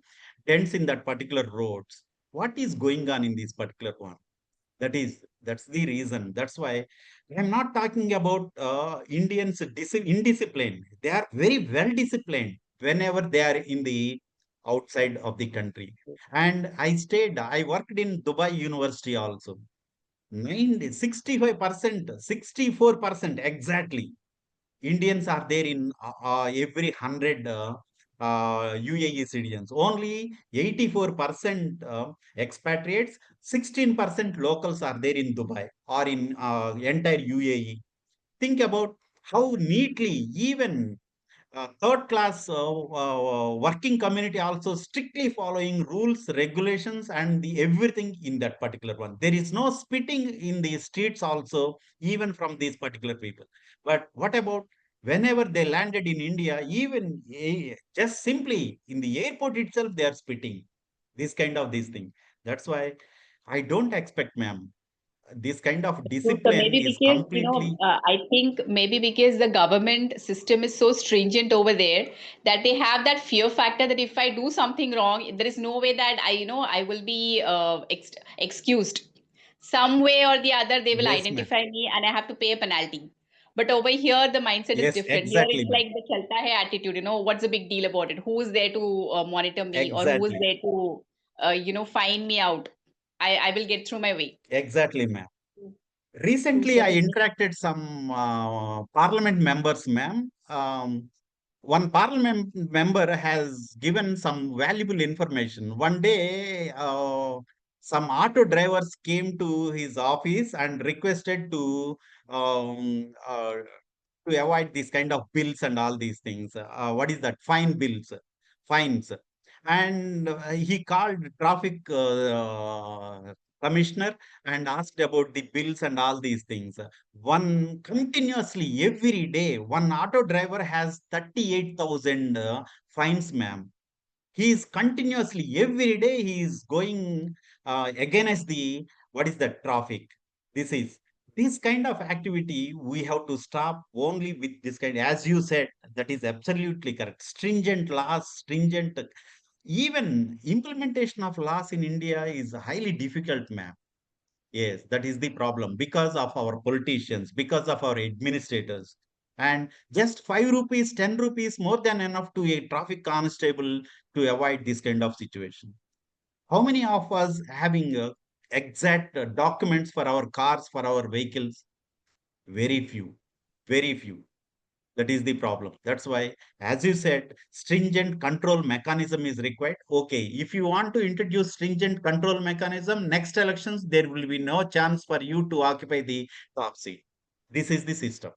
S2: dents in that particular roads. What is going on in this particular one? That's the reason. That's why I'm not talking about Indians indiscipline. They are very well disciplined whenever they are in the outside of the country. And I worked in Dubai University also. 65%, 64% exactly. Indians are there in every 100 UAE citizens. Only 84% expatriates, 16% locals are there in Dubai or in entire UAE. Think about how neatly even third class working community also strictly following rules, regulations, and the everything in that particular one. There is no spitting in the streets also, even from these particular people. But what about whenever they landed in India, even just simply in the airport itself, they are spitting. This kind of this thing. That's why I don't expect, ma'am. This kind of
S6: So, sir,
S2: discipline
S6: maybe
S2: is
S6: because,
S2: completely
S6: I think maybe because the government system is so stringent over there that they have that fear factor that if I do something wrong, there is no way that I will be excused. Some way or the other, they will
S2: yes, ma'am.
S6: identify me and I have to pay a penalty. But over here, the mindset is
S2: Yes,
S6: different. Here,
S2: exactly,
S6: it's
S2: ma'am.
S6: like the chalta hai attitude. What's the big deal about it? Who is there to monitor me, or who is
S2: Exactly.
S6: there to, find me out? I will get through my way.
S2: Exactly, ma'am.
S6: True,
S2: Recently,
S6: sir.
S2: I interacted some parliament members, ma'am. One parliament member has given some valuable information. One day, some auto drivers came to his office and requested to avoid this kind of bills and all these things. What is that? Fines. And he called traffic commissioner and asked about the bills and all these things. One continuously every day, one auto driver has 38,000 fines, ma'am. He is continuously every day he is going against the what is the traffic. This is this kind of activity we have to stop only with this kind, as you said, that is absolutely correct. Stringent laws, stringent, even implementation of laws in India is highly difficult, ma'am. Yes, that is the problem because of our politicians, because of our administrators. And just 5 rupees, 10 rupees, more than enough to a traffic constable to avoid this kind of situation. How many of us having exact documents for our cars, for our vehicles? Very few, very few. That is the problem. That's why, as you said, stringent control mechanism is required. Okay, if you want to introduce stringent control mechanism, next elections, there will be no chance for you to occupy the top seat. This is the system.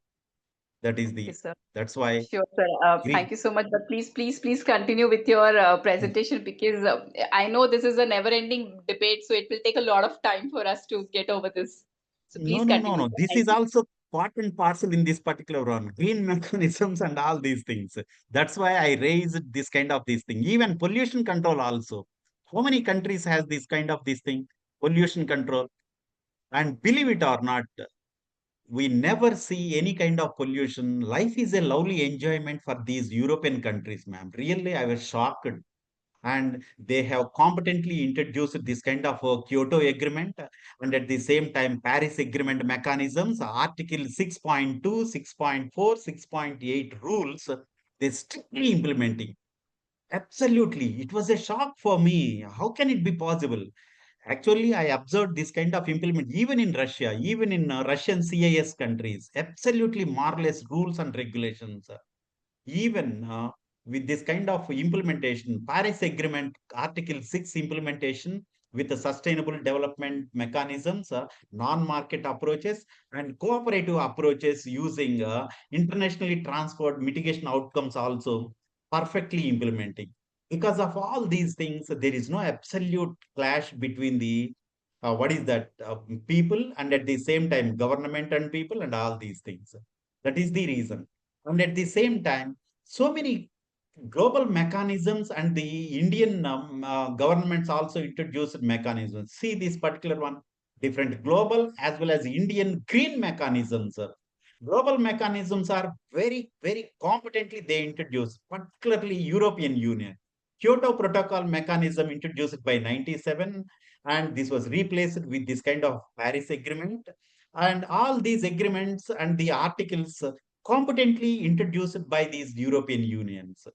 S2: That is
S6: Okay,
S2: the,
S6: sir.
S2: that's why,
S6: Sure, sir. Thank
S2: agree.
S6: you so much. But please, please, please continue with your presentation because I know this is a never-ending debate, so it will take a lot of time for us to get over this. So
S2: No,
S6: please
S2: no, no,
S6: continue,
S2: no.
S6: sir.
S2: This
S6: Thank
S2: is
S6: you.
S2: also part and parcel in this particular one. Green mechanisms and all these things. That's why I raised this kind of this thing. Even pollution control also. How many countries has this kind of this thing? Pollution control. And believe it or not, we never see any kind of pollution. Life is a lovely enjoyment for these European countries, ma'am. Really, I was shocked. And they have competently introduced this kind of Kyoto Agreement and at the same time Paris Agreement mechanisms, Article 6.2, 6.4, 6.8 rules, they strictly implementing. Absolutely. It was a shock for me. How can it be possible? Actually, I observed this kind of implement even in Russia, even in Russian CIS countries. Absolutely marvelous rules and regulations. Even with this kind of implementation, Paris Agreement, Article 6 implementation with the sustainable development mechanisms, non-market approaches, and cooperative approaches using internationally transferred mitigation outcomes also perfectly implementing. Because of all these things, there is no absolute clash between the what is that people and at the same time government and people and all these things. That is the reason. And at the same time, so many global mechanisms and the Indian governments also introduced mechanisms. See this particular one, different global as well as Indian green mechanisms. Global mechanisms are very, very competently they introduced, particularly European Union. Kyoto Protocol mechanism introduced by 97, and this was replaced with this kind of Paris Agreement. And all these agreements and the articles competently introduced by these European unions.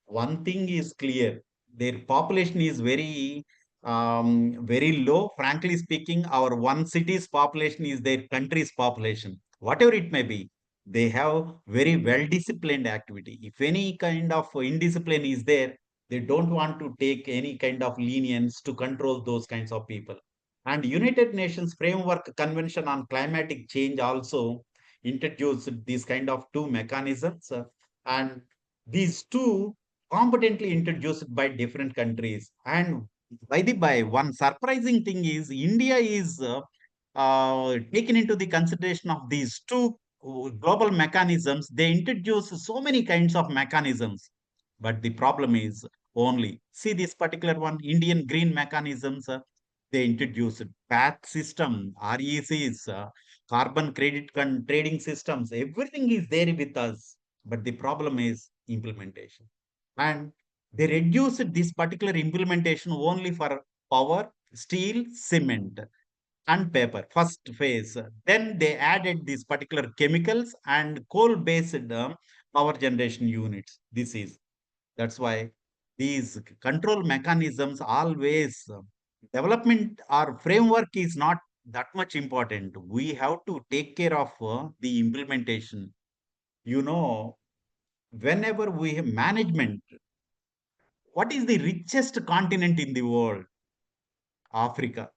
S2: One thing is clear. their population is very low. Frankly speaking, our one city's population is their country's population. Whatever it may be, they have very well-disciplined activity. If any kind of indiscipline is there, they don't want to take any kind of lenience to control those kinds of people. And United Nations Framework Convention on Climatic Change also introduced these kind of two mechanisms. And these two competently introduced by different countries. And by the by, one surprising thing is India is taken into the consideration of these two global mechanisms. They introduce so many kinds of mechanisms, but the problem is only see this particular one, Indian green mechanisms. They introduced PAT system, RECs, carbon credit trading systems. Everything is there with us, but the problem is implementation. And they reduced this particular implementation only for power, steel, cement, and paper, first phase. Then they added these particular chemicals and coal-based power generation units. That's why these control mechanisms always development or framework is not that much important. We have to take care of the implementation. You know, whenever we have management, what is the richest continent in the world? Africa.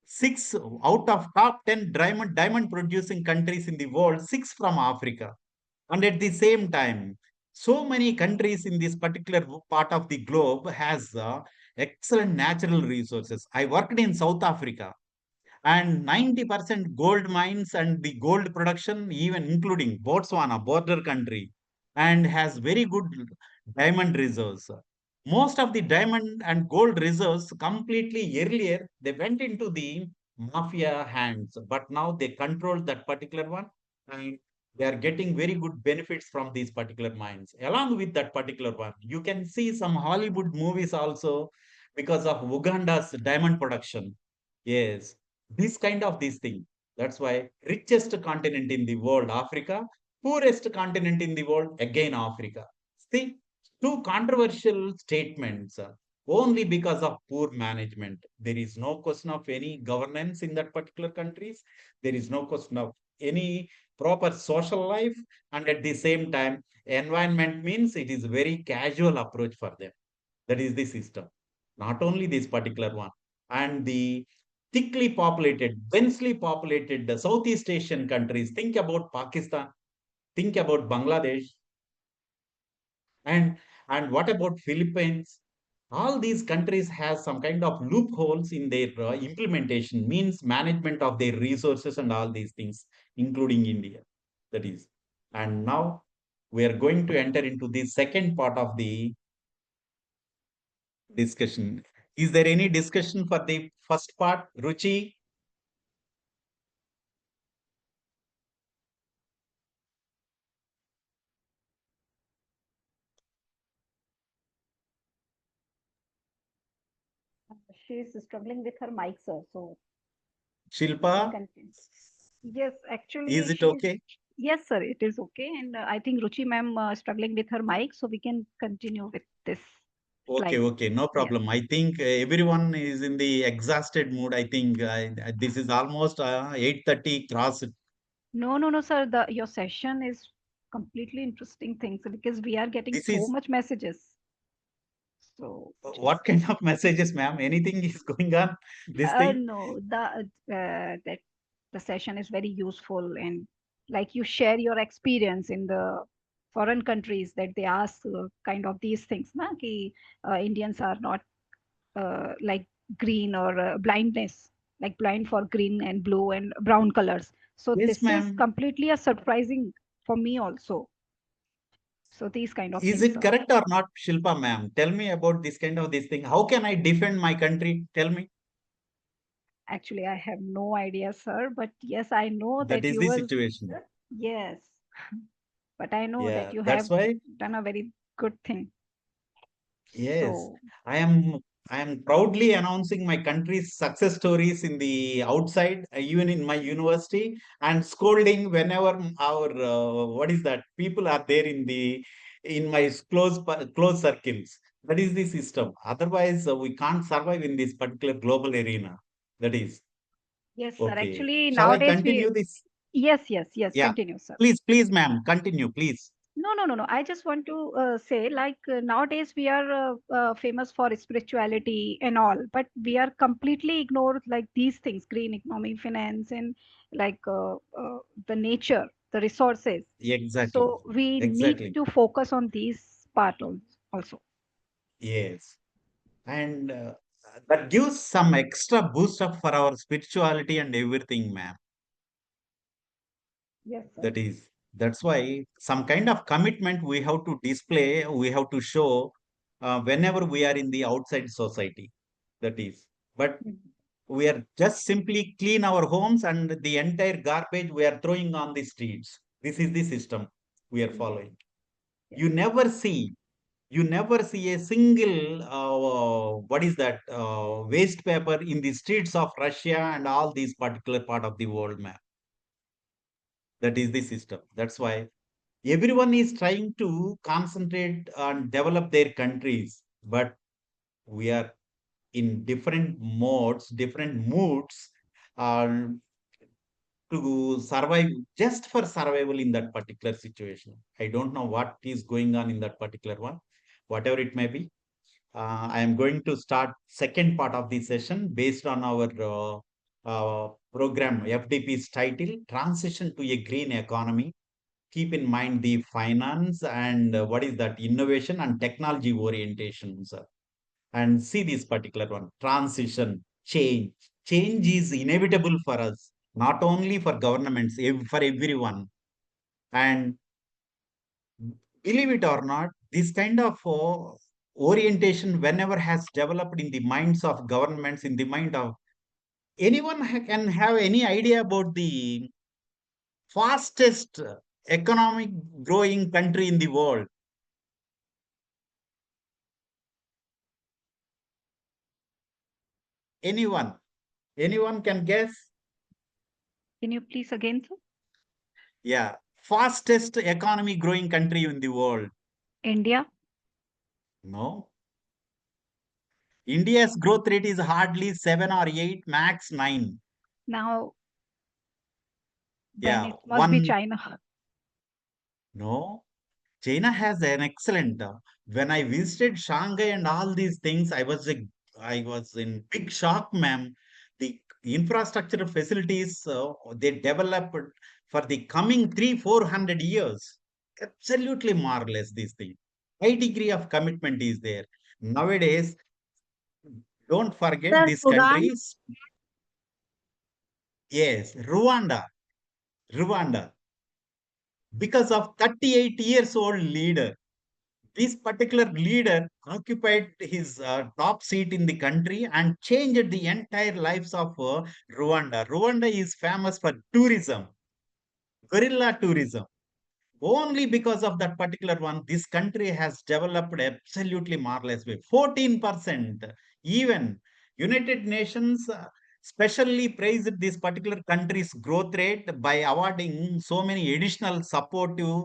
S2: 6 out of top 10 diamond producing countries in the world, 6 from Africa. And at the same time, so many countries in this particular part of the globe has excellent natural resources. I worked in South Africa, and 90% gold mines and the gold production, even including Botswana, border country, and has very good diamond reserves. Most of the diamond and gold reserves completely earlier, they went into the mafia hands, but now they control that particular one, and they are getting very good benefits from these particular mines. Along with that particular one, you can see some Hollywood movies also because of Uganda's diamond production. Yes, this thing. That's why richest continent in the world, Africa, poorest continent in the world, again Africa. See, two controversial statements only because of poor management. There is no question of any governance in that particular countries. There is no question of any proper social life, and at the same time, environment means it is very casual approach for them. That is the system. Not only this particular one. And the thickly populated, densely populated Southeast Asian countries, think about Pakistan, think about Bangladesh, and what about Philippines? All these countries have some kind of loopholes in their implementation, means management of their resources and all these things, including India. That is. And now we are going to enter into the second part of the discussion. Is there any discussion for the first part, Ruchi?
S5: She is struggling with her mic, sir. So
S2: Shilpa,
S5: continue. Yes, actually,
S2: is it
S5: she is.
S2: okay?
S5: Yes, sir, it is okay. And I think Ruchi ma'am struggling with her mic, so we can continue with this
S2: Okay,
S5: slide.
S2: okay, no
S5: Yes.
S2: problem. I think everyone is in the exhausted mood. I think this is almost 8:30 cross.
S5: No, sir. Your session is completely interesting things because we are getting
S2: This
S5: so
S2: is
S5: much messages. So
S2: what
S5: just
S2: kind of messages, ma'am? Anything is going on? This thing?
S5: no, that the session is very useful and like you share your experience in the foreign countries that they ask kind of these things, na, ki, Indians are not like green or blindness, like blind for green and blue and brown colors. So
S2: Yes,
S5: this is
S2: ma'am.
S5: completely a surprising for me also. So these kind of
S2: Is
S5: things,
S2: it
S5: sir.
S2: correct or not, Shilpa, ma'am? Tell me about this kind of this thing. How can I defend my country? Tell me.
S5: Actually, I have no idea, sir, but yes, I know
S2: That
S5: that
S2: is
S5: you
S2: the
S5: will.
S2: situation.
S5: Yes, but I know that
S2: Yeah,
S5: you
S2: that's
S5: have
S2: why.
S5: done a very good thing.
S2: Yes,
S5: So,
S2: I am I am proudly announcing my country's success stories in the outside, even in my university, and scolding whenever our what is that people are there in the in my close circles. That is the system. Otherwise, we can't survive in this particular global arena. That is
S5: Yes, sir.
S2: okay.
S5: Actually,
S2: Shall I
S5: nowadays we
S2: continue this?
S5: yes,
S2: Yeah.
S5: continue, sir.
S2: Please, ma'am, continue, please.
S5: No. I just want to say, like nowadays we are famous for spirituality and all, but we are completely ignored like these things, green economy, finance, and like the nature, the resources.
S2: Exactly.
S5: So we need
S2: Exactly.
S5: to focus on these part also.
S2: Yes. And that gives some extra boost up for our spirituality and everything, ma'am.
S5: Yes, sir.
S2: That's why some kind of commitment we have to display, we have to show whenever we are in the outside society. That is. But
S5: Mhm.
S2: we are just simply clean our homes and the entire garbage we are throwing on the streets. This is the system we are
S5: Yes,
S2: following.
S5: yes.
S2: You never see a single what is that waste paper in the streets of Russia and all these particular part of the world, map. That is the system. That's why everyone is trying to concentrate on develop their countries, but we are in different modes, different moods, uh, to survive, just for survival in that particular situation. I don't know what is going on in that particular one, whatever it may be. I am going to start second part of the session based on our program FDP's title, Transition to a Green Economy. Keep in mind the finance and what is that, innovation and technology orientations. And see this particular one, transition, change. Change is inevitable for us, not only for governments, for everyone. And believe it or not, this kind of orientation, whenever has developed in the minds of governments, in the mind of anyone, can have any idea about the fastest economic growing country in the world. Anyone? Anyone can guess?
S5: Can you please again, sir?
S2: Yeah. Fastest economy growing country in the world.
S5: India.
S2: No. India's growth rate is hardly 7 or 8, max 9.
S5: Now, then
S2: Yeah.
S5: it must be
S2: One.
S5: China.
S2: No. China has an excellent. When I visited Shanghai and all these things, I was in big shock, ma'am. The infrastructure facilities they developed for the coming 300-400 years, absolutely marvelous. This thing, high degree of commitment is there nowadays. Don't forget
S7: Sir,
S2: these
S7: Sudan.
S2: countries. Yes, Rwanda, because of 38 years old leader. This particular leader occupied his top seat in the country and changed the entire lives of Rwanda. Rwanda is famous for tourism, guerrilla tourism. Only because of that particular one, this country has developed absolutely marvelous way. 14%. Even United Nations specially praised this particular country's growth rate by awarding so many additional supportive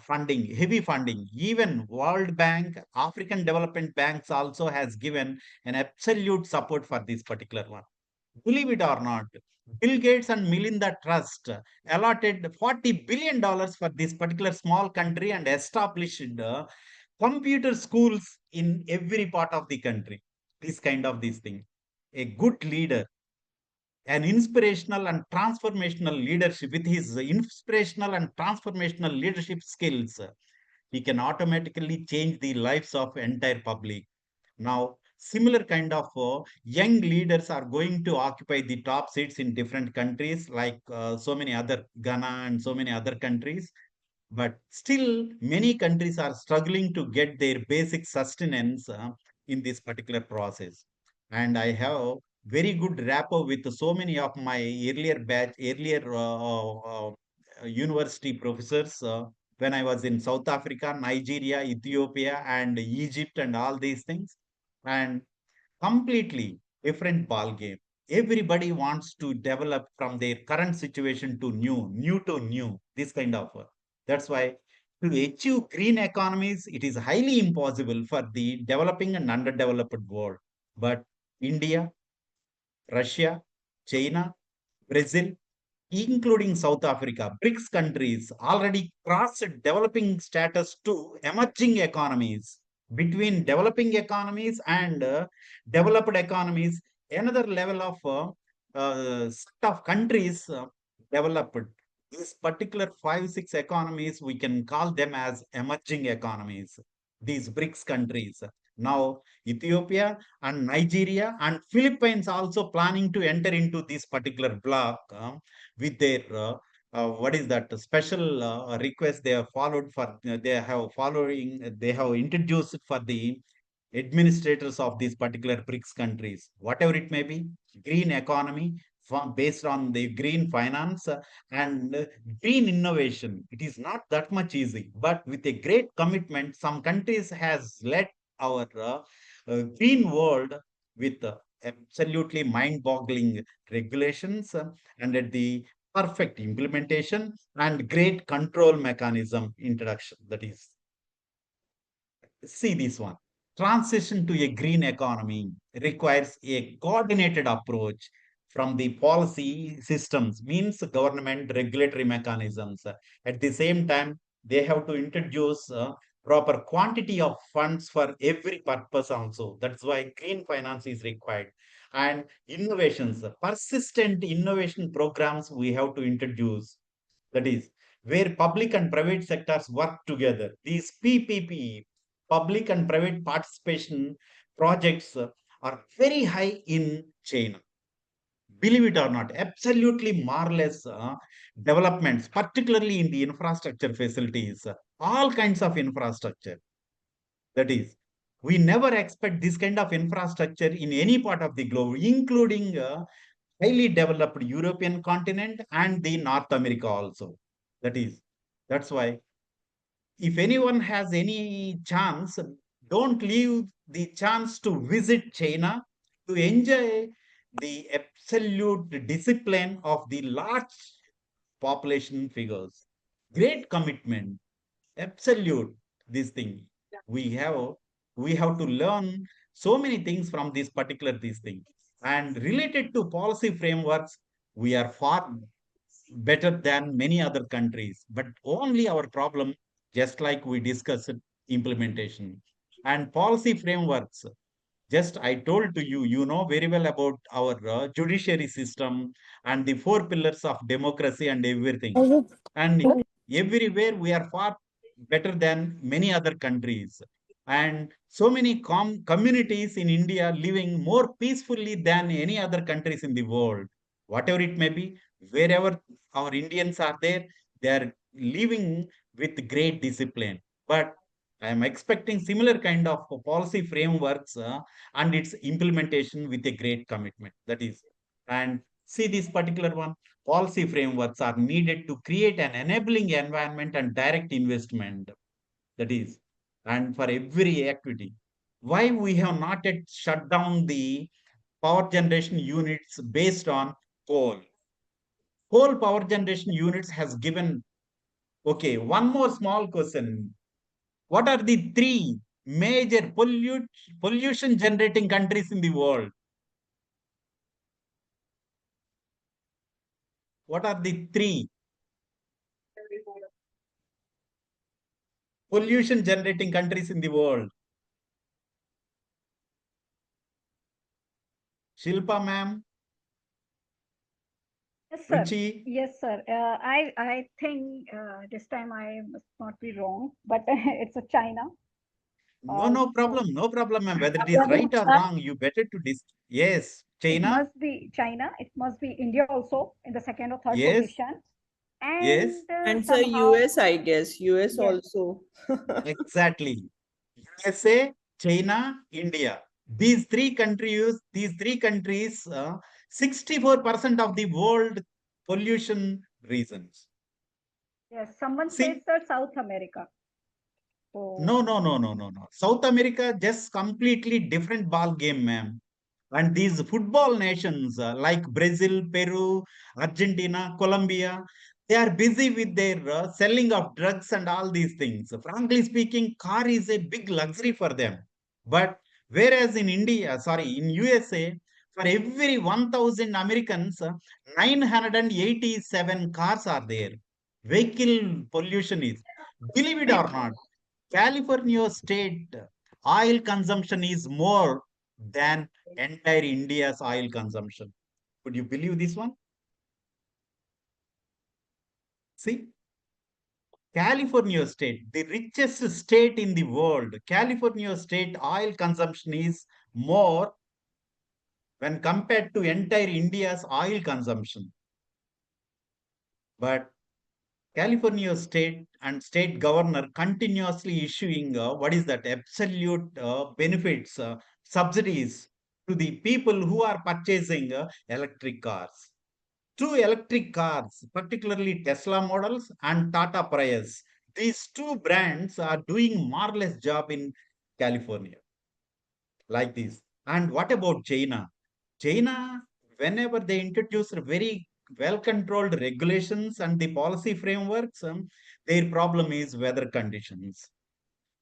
S2: funding, heavy funding. Even World Bank, African Development Banks also has given an absolute support for this particular one. Believe it or not, Bill Gates and Melinda Trust allotted $40 billion for this particular small country and established computer schools in every part of the country. This kind of this thing. A good leader, an inspirational and transformational leadership with his inspirational and transformational leadership skills, he can automatically change the lives of entire public. Now, similar kind of young leaders are going to occupy the top seats in different countries, like so many other Ghana and so many other countries. But still, many countries are struggling to get their basic sustenance in this particular process. And I have very good rapport with so many of my earlier university professors when I was in South Africa, Nigeria, Ethiopia, and Egypt, and all these things. And completely different ball game. Everybody wants to develop from their current situation to new to new. This kind of. That's why to achieve green economies, it is highly impossible for the developing and underdeveloped world. But India, Russia, China, Brazil, including South Africa, BRICS countries already crossed developing status to emerging economies. Between developing economies and developed economies, another level of set of countries developed. These particular 5, 6 economies, we can call them as emerging economies. These BRICS countries. Now, Ethiopia and Nigeria and Philippines also planning to enter into this particular block with their what is that special request they have followed for they have introduced for the administrators of these particular BRICS countries, whatever it may be, green economy based on the green finance and green innovation. It is not that much easy, but with a great commitment, some countries has led our green world with absolutely mind-boggling regulations and at the perfect implementation and great control mechanism introduction. That is, see this one. Transition to a green economy requires a coordinated approach from the policy systems, means government regulatory mechanisms. At the same time, they have to introduce proper quantity of funds for every purpose also. That's why green finance is required. And innovations, persistent innovation programs we have to introduce. That is, where public and private sectors work together. These PPP, public and private participation projects, are very high in China. Believe it or not, absolutely marvelous developments, particularly in the infrastructure facilities, all kinds of infrastructure. That is, we never expect this kind of infrastructure in any part of the globe, including highly developed European continent and the North America also. That is, that's why if anyone has any chance, don't leave the chance to visit China to enjoy the absolute discipline of the large population figures. Great commitment, absolute this thing. We have we have to learn so many things from this particular this thing. And related to policy frameworks, we are far better than many other countries. But only our problem, just like we discussed, implementation and policy frameworks. Just I told to you, you know very well about our judiciary system and the 4 pillars of democracy and everything. And everywhere we are far better than many other countries. And so many communities in India living more peacefully than any other countries in the world. Whatever it may be, wherever our Indians are there, they are living with great discipline. But I am expecting similar kind of policy frameworks and its implementation with a great commitment. That is, and see this particular one, policy frameworks are needed to create an enabling environment and direct investment. That is, and for every activity. Why we have not yet shut down the power generation units based on coal? Coal power generation units has given. Okay, one more small question. What are the 3 major pollution generating countries in the world? What are the 3 pollution generating countries in the world? Shilpa ma'am,
S5: Yes, sir.
S2: Ruchi?
S5: Yes, sir. I think this time I must not be wrong, but it's a China.
S2: No problem, no problem, ma'am. Whether it is right or wrong, you better to yes,
S5: It
S2: China,
S5: must be China. It must be India also in the second or third
S2: yes,
S5: position.
S2: yes,
S3: And so
S5: Somehow,
S3: US, I guess, US
S5: yes,
S3: also.
S2: exactly. USA, China, India. These three countries, 64% of the world pollution reasons.
S5: yes, someone says
S2: See,
S5: that South America.
S2: no,
S5: So,
S2: no, no, no, no, no. South America just completely different ball game, ma'am. And these football nations like Brazil, Peru, Argentina, Colombia, They are busy with their selling of drugs and all these things. Frankly speaking, car is a big luxury for them. But whereas in India, sorry, in USA, for every 1,000 Americans, 987 cars are there. Vehicle pollution is, believe it or not, California state oil consumption is more than entire India's oil consumption. Could you believe this one? See, California state, the richest state in the world, California state oil consumption is more when compared to entire India's oil consumption. But California state and state governor continuously issuing what is that absolute benefits, subsidies to the people who are purchasing electric cars. Two electric cars, particularly Tesla models and Tata Prius, these two brands are doing marvelous job in California, like this. And what about China? China, whenever they introduce very well-controlled regulations and the policy frameworks, their problem is weather conditions.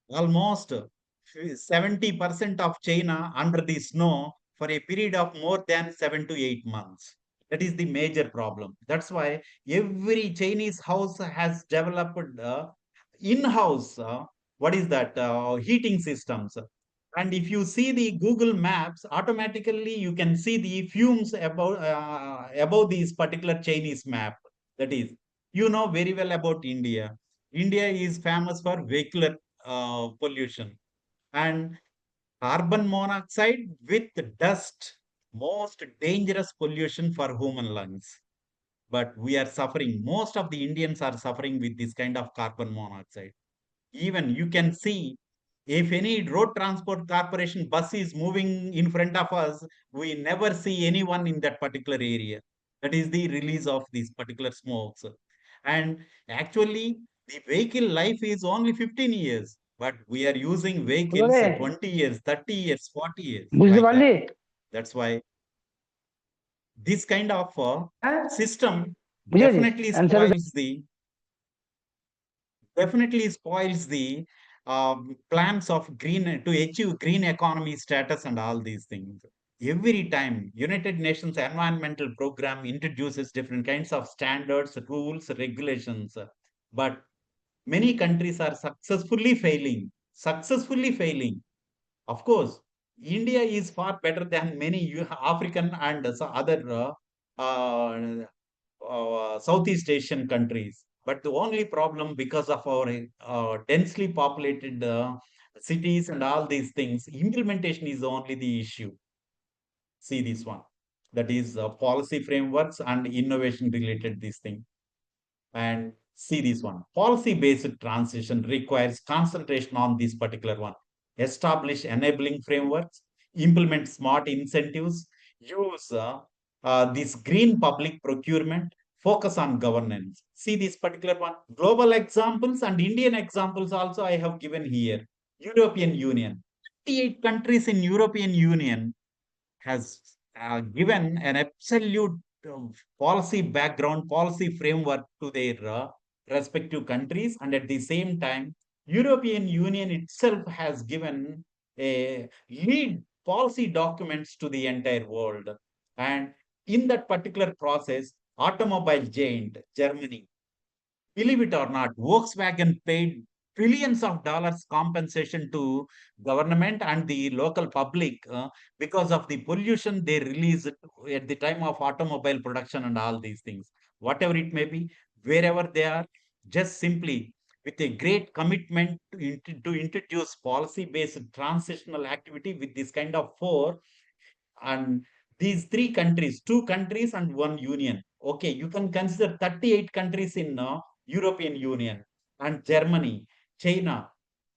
S2: Almost 70% of China under the snow for a period of more than 7 to 8 months. That is the major problem. That's why every Chinese house has developed in-house, what is that, heating systems. And if you see the Google Maps, automatically you can see the fumes above these particular Chinese map. That is, you know very well about India. India is famous for vehicular pollution and carbon monoxide with dust, most dangerous pollution for human lungs. But we are suffering, most of the Indians are suffering with this kind of carbon monoxide. Even you can see if any road transport corporation bus is moving in front of us, we never see anyone in that particular area. That is the release of these particular smokes. And actually, the vehicle life is only 15 years, but we are using vehicles 20 years, 30 years, 40 years, like that. That's why this kind of system definitely spoils the plans of green to achieve green economy status and all these things. Every time United Nations Environmental Program introduces different kinds of standards, rules, regulations, but many countries are successfully failing. Successfully failing. Of course, India is far better than many African and other Southeast Asian countries. But the only problem, because of our densely populated cities and all these things, implementation is only the issue. See this one. That is policy frameworks and innovation related this thing. And see this one. Policy-based transition requires concentration on this particular one. Establish enabling frameworks, implement smart incentives, use this green public procurement, focus on governance. See this particular one. Global examples and Indian examples also I have given here. European Union. 58 countries in European Union has given an absolute policy background, policy framework to their respective countries, and at the same time, European Union itself has given a lead policy documents to the entire world. And in that particular process, automobile giant Germany, believe it or not, Volkswagen paid trillions of dollars compensation to government and the local public because of the pollution they released at the time of automobile production and all these things. Whatever it may be, wherever they are, just simply with a great commitment to introduce policy-based transitional activity with this kind of four, and these three countries, two countries and one union. Okay, you can consider 38 countries in European Union and Germany, China,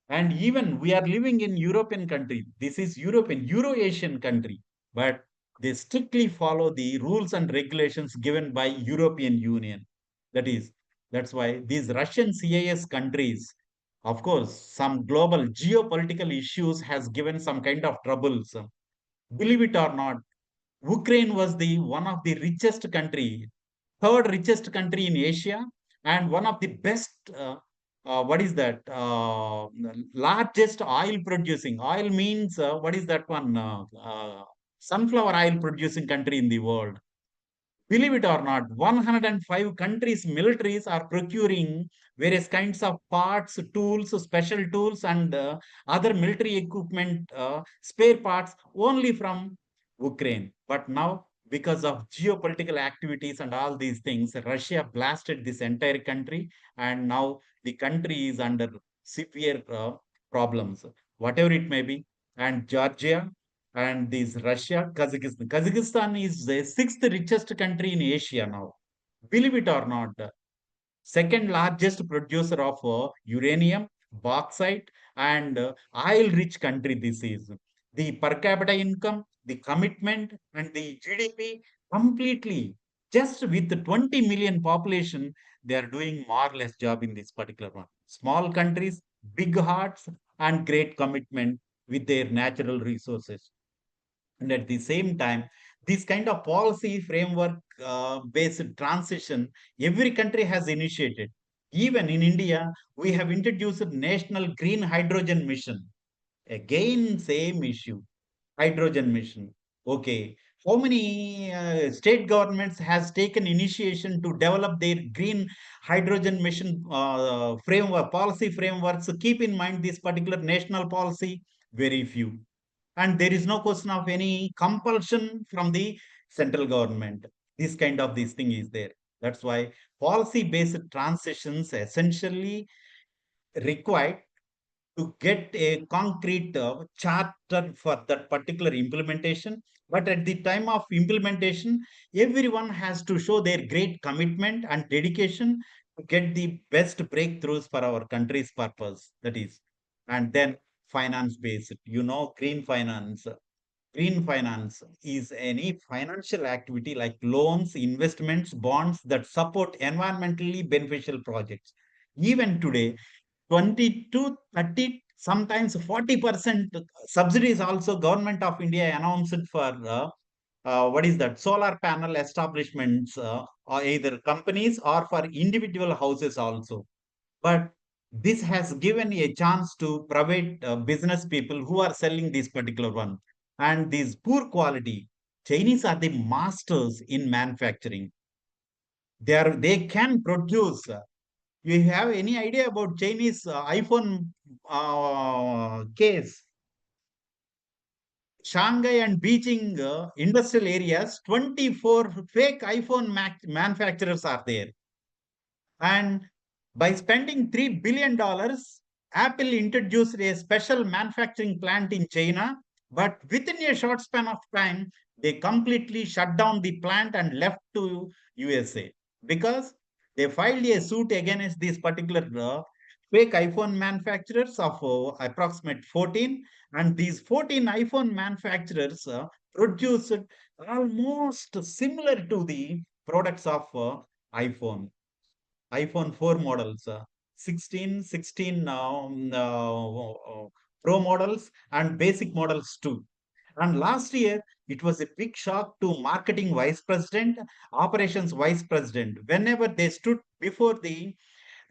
S2: and even we are living in European country. This is European, Euro-Asian country, but they strictly follow the rules and regulations given by European Union. That is, that's why these Russian CIS countries, of course, some global geopolitical issues has given some kind of troubles. Believe it or not, Ukraine was the one of the richest country. third richest country in Asia, and one of the best, what is that? Largest oil producing. Oil means, what is that one? Sunflower oil producing country in the world. Believe it or not, 105 countries' militaries are procuring various kinds of parts, tools, special tools, and other military equipment, spare parts only from Ukraine. But now, because of geopolitical activities and all these things, Russia blasted this entire country, and now the country is under severe problems, whatever it may be. And Georgia and this Russia, Kazakhstan. Kazakhstan is the sixth richest country in Asia now. Believe it or not, second largest producer of uranium, bauxite, and oil-rich country this is. The per capita income, the commitment, and the GDP completely, just with the 20 million population, they are doing marvelous job in this particular one. Small countries, big hearts, and great commitment with their natural resources. And at the same time, this kind of policy framework based transition, every country has initiated. Even in India, we have introduced National Green Hydrogen Mission. Again, same issue, hydrogen mission. Okay, how many state governments has taken initiation to develop their green hydrogen mission framework, policy frameworks? Keep in mind this particular national policy, very few, and there is no question of any compulsion from the central government. This kind of this thing is there. That's why policy based transitions essentially required to get a concrete charter for that particular implementation. But at the time of implementation, everyone has to show their great commitment and dedication to get the best breakthroughs for our country's purpose. That is, and then finance based, green finance. Green finance is any financial activity like loans, investments, bonds that support environmentally beneficial projects. Even today, 20 to 30, sometimes 40% subsidies also government of India announced for what is that, solar panel establishments, or either companies or for individual houses also. But this has given a chance to private business people who are selling this particular one. And these poor quality, Chinese are the masters in manufacturing. They can produce. You have any idea about Chinese iPhone case? Shanghai and Beijing industrial areas, 24 fake iPhone manufacturers are there. And by spending $3 billion, Apple introduced a special manufacturing plant in China. But within a short span of time, they completely shut down the plant and left to USA because they filed a suit against these particular fake iPhone manufacturers of approximate 14. And these 14 iPhone manufacturers produced almost similar to the products of iPhone 4 models, 16, 16 Pro models, and basic models too. And last year, it was a big shock to marketing vice president, operations vice president. Whenever they stood before the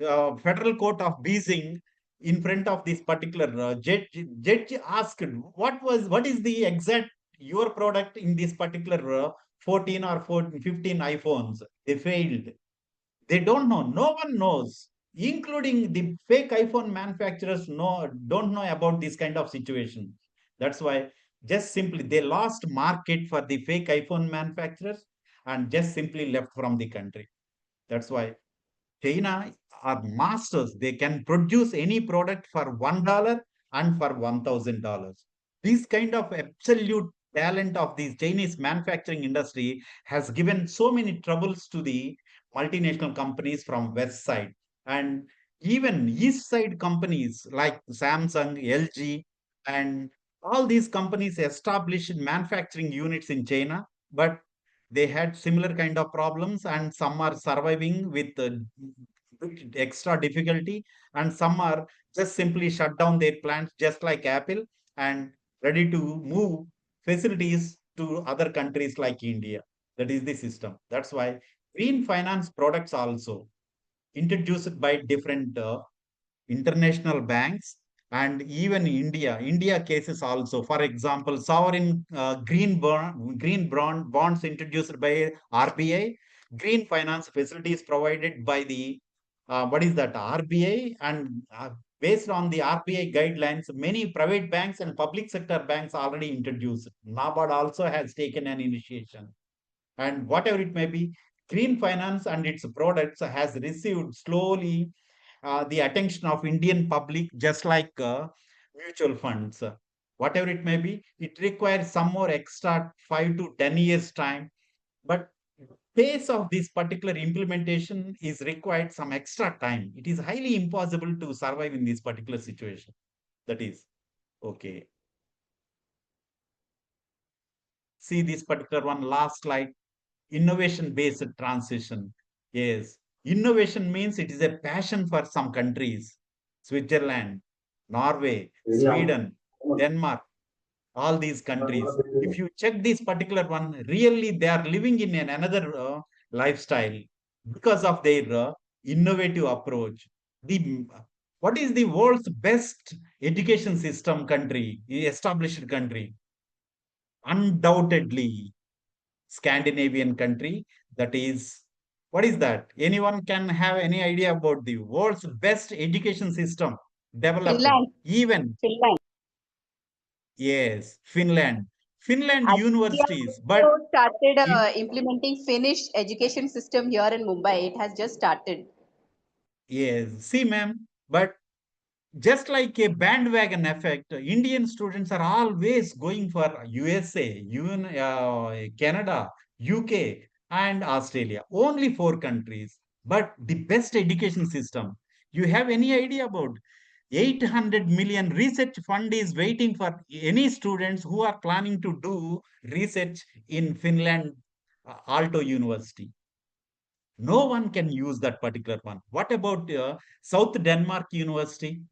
S2: federal court of Beijing in front of this particular judge asked, what is the exact your product in this particular 14 or 14, 15 iPhones? They failed. They don't know. No one knows, including the fake iPhone manufacturers. Don't know about this kind of situation. That's why just simply they lost market for the fake iPhone manufacturers and just simply left from the country. That's why China are masters. They can produce any product for $1 and for $1,000. This kind of absolute talent of the Chinese manufacturing industry has given so many troubles to the multinational companies from west side, and even east side companies like Samsung, LG, and all these companies established manufacturing units in China, but they had similar kind of problems, and some are surviving with extra difficulty, and some are just simply shut down their plants just like Apple and ready to move facilities to other countries like India. That is the system. That's why Green finance products also introduced by different international banks and even India cases also. For example, sovereign bonds introduced by RBI, green finance facilities provided by the what is that RBI, and based on the RBI guidelines, many private banks and public sector banks already introduced. NABARD also has taken an initiation, and whatever it may be, green finance and its products has received slowly the attention of Indian public, just like mutual funds. Whatever it may be, it requires some more extra 5 to 10 years time, but pace of this particular implementation is required some extra time. It is highly impossible to survive in this particular situation. That is okay. See this particular one, last slide. Innovation based transition. Yes, innovation means it is a passion for some countries. Switzerland, Norway, Sweden, Denmark, all these countries. If you check this particular one, really they are living in another lifestyle because of their innovative approach. The what is the world's best education system country, established country? Undoubtedly, Scandinavian country. That is, what is that? Anyone can have any idea about the world's best education system developed?
S6: Finland.
S2: Even,
S6: Finland.
S2: yes, Finland. Finland
S6: I think we
S2: universities,
S6: have
S2: but
S6: also started
S2: in,
S6: implementing Finnish education system here in Mumbai. It has just started.
S2: yes, see, ma'am, but just like a bandwagon effect, Indian students are always going for USA, Canada, UK, and Australia. Only 4 countries, but the best education system. You have any idea about 800 million research fund is waiting for any students who are planning to do research in Finland, Aalto University. No one can use that particular one. What about South Denmark University?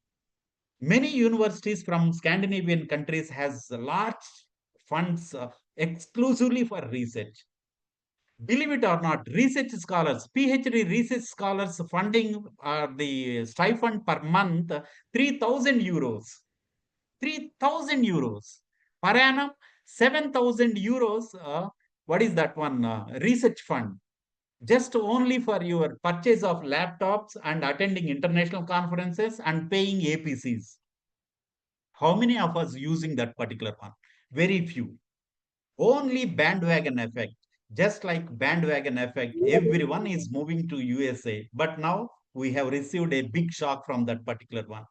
S2: Many universities from Scandinavian countries has large funds exclusively for research. Believe it or not, research scholars, PhD research scholars funding the stipend per month 3,000 euros. 3,000 euros per annum, 7,000 euros. What is that one? Research fund. Just only for your purchase of laptops and attending international conferences and paying APCs. How many of us using that particular one? Very few. Only bandwagon effect. Just like bandwagon effect, everyone is moving to USA. But now we have received a big shock from that particular one.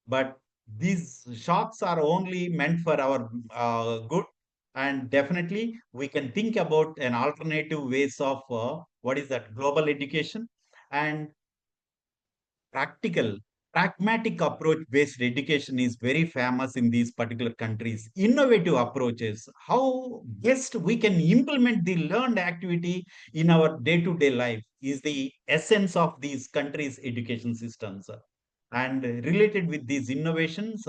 S2: But these shocks are only meant for our good. And definitely we can think about an alternative ways of what is that global education, and practical pragmatic approach based education is very famous in these particular countries. Innovative approaches, how best we can implement the learned activity in our day to day life, is the essence of these countries education systems. And related with these innovations,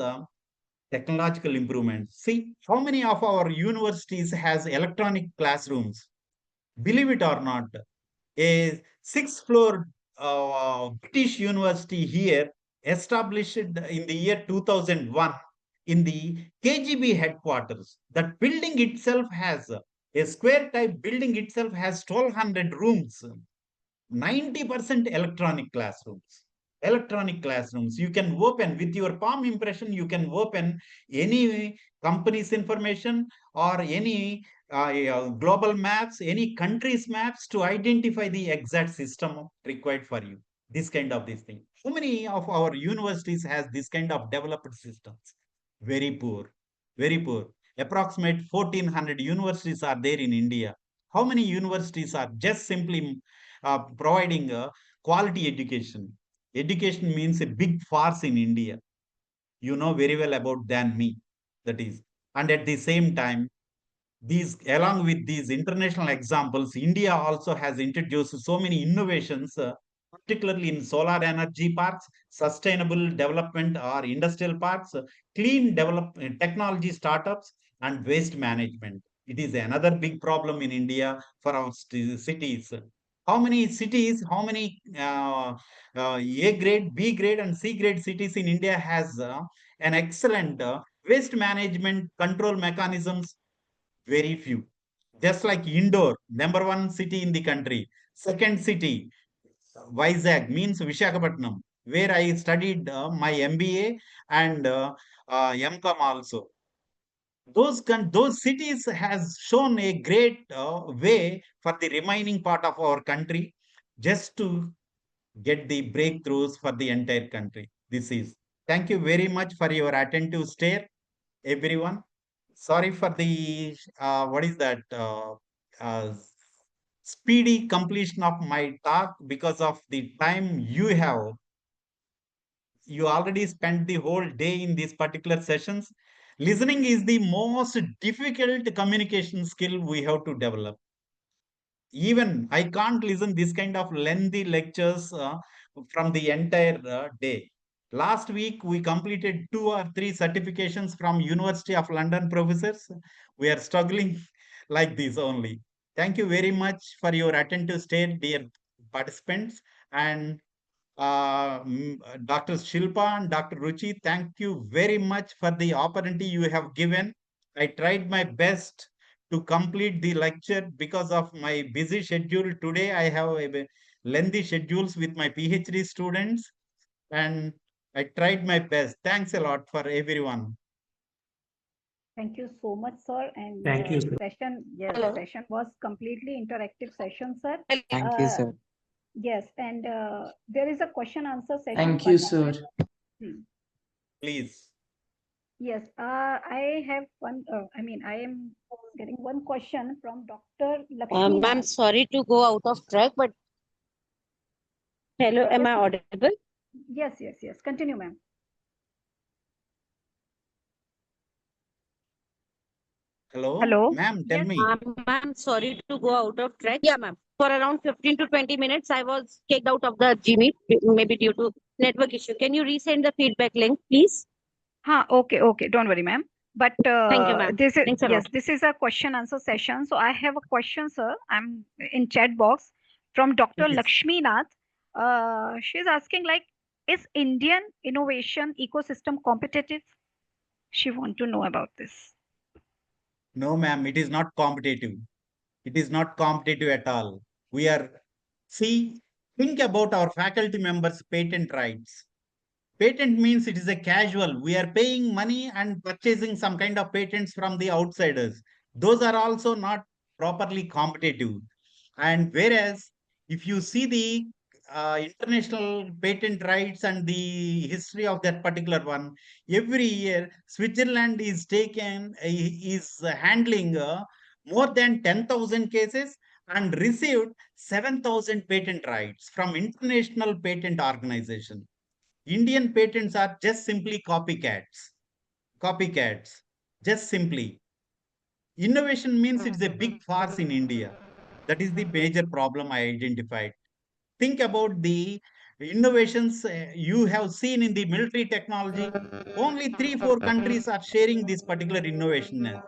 S2: technological improvements, see how many of our universities has electronic classrooms. Believe it or not, a sixth floor British university here, established in the year 2001 in the KGB headquarters. That building itself has a square type building itself has 1,200 rooms, 90% electronic classrooms. Electronic classrooms. You can open with your palm impression, you can open any company's information or any global maps, any country's maps to identify the exact system required for you. This kind of this thing. How many of our universities has this kind of developed systems? Very poor, very poor. Approximate 1,400 universities are there in India. How many universities are just simply providing a quality education? Education means a big farce in India. You know very well about than me. That is, and at the same time, these along with these international examples, India also has introduced so many innovations, particularly in solar energy parks, sustainable development or industrial parks, clean development technology startups, and waste management. It is another big problem in India for our cities. How many cities, how many A grade, B grade, and C grade cities in India has an excellent waste management control mechanisms? Very few. Just like Indore, number one city in the country. Second city, Vizag, means Vishakhapatnam, where I studied my MBA and MCOM also. Those cities has shown a great way for the remaining part of our country just to get the breakthroughs for the entire country. This is. Thank you very much for your attentive stare, everyone. Sorry for the what is that uh, speedy completion of my talk because of the time you have. You already spent the whole day in these particular sessions. Listening is the most difficult communication skill we have to develop. Even I can't listen this kind of lengthy lectures from the entire day. Last week we completed 2 or 3 certifications from University of London professors. We are struggling like this only. Thank you very much for your attentive stay, dear participants. And Dr. Shilpa and Dr. Ruchi, thank you very much for the opportunity you have given. I tried my best to complete the lecture because of my busy schedule. Today, I have a lengthy schedules with my PhD students, and I tried my best. Thanks a lot for everyone.
S5: Thank you so much, sir. And
S4: Thank you, sir.
S5: session, yes,
S7: Hello.
S5: session was completely interactive session, sir.
S7: Thank you, sir.
S5: Yes, and there is a question answer session.
S4: Thank you, sir.
S2: Please.
S5: Yes, I have one. I am getting one question from Dr. Lakshmi.
S7: Ma'am, sorry to go out of track, but hello, am I audible?
S5: Yes, yes, yes. Continue, ma'am.
S2: Hello?
S5: Hello?
S2: Ma'am, tell
S5: Yes.
S2: me.
S7: Ma'am, sorry to go out of track. Yeah, ma'am. For around 15 to 20 minutes, I was kicked out of the Gmeet, maybe due to network issue. Can you resend the feedback link, please?
S5: Okay, okay. Don't worry, ma'am. But
S7: Thank you, ma'am.
S5: this is
S7: Thanks a
S5: yes,
S7: lot.
S5: this is a question answer session. So I have a question, sir. I'm in chat box from Dr.
S2: Please.
S5: Lakshmi Nath. She's asking like, is Indian innovation ecosystem competitive? She want to know about this.
S2: No, ma'am, it is not competitive. It is not competitive at all. We are, see, think about our faculty members' patent rights. Patent means it is a casual. We are paying money and purchasing some kind of patents from the outsiders. Those are also not properly competitive. And whereas if you see the international patent rights and the history of that particular one, every year Switzerland is handling more than 10,000 cases and received 7,000 patent rights from international patent organization. Indian patents are just simply copycats. Copycats. Just simply. Innovation means it's a big farce in India. That is the major problem I identified. Think about the innovations you have seen in the military technology. Only 3, 4 countries are sharing this particular innovation.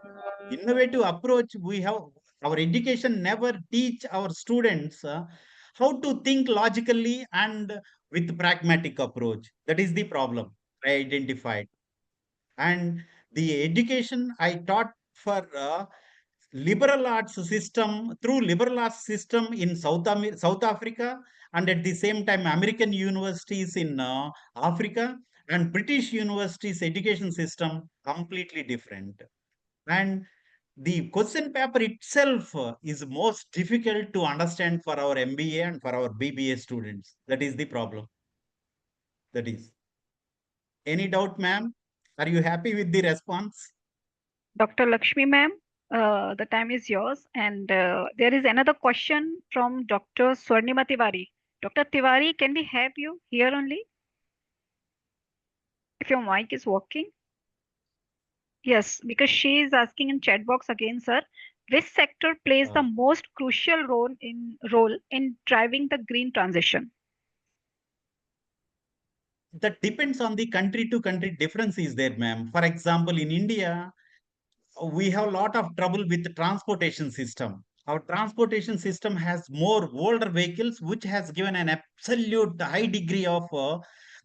S2: Innovative approach we have. Our education never teach our students how to think logically and with pragmatic approach. That is the problem I identified. And the education I taught for liberal arts system through liberal arts system in South Africa, and at the same time American universities in Africa, and British universities education system completely different. And the question paper itself is most difficult to understand for our MBA and for our BBA students. That is the problem. That is. Any doubt, ma'am? Are you happy with the response?
S5: Dr. Lakshmi ma'am, the time is yours. And there is another question from Dr. Swarnima Tiwari. Dr. Tiwari, can we have you here only? If your mic is working. Yes, because she is asking in chat box again, sir. Which sector plays the most crucial role in driving the green transition?
S2: That depends on the country to country difference is there, ma'am. For example, in India, we have a lot of trouble with the transportation system. Our transportation system has more older vehicles, which has given an absolute high degree of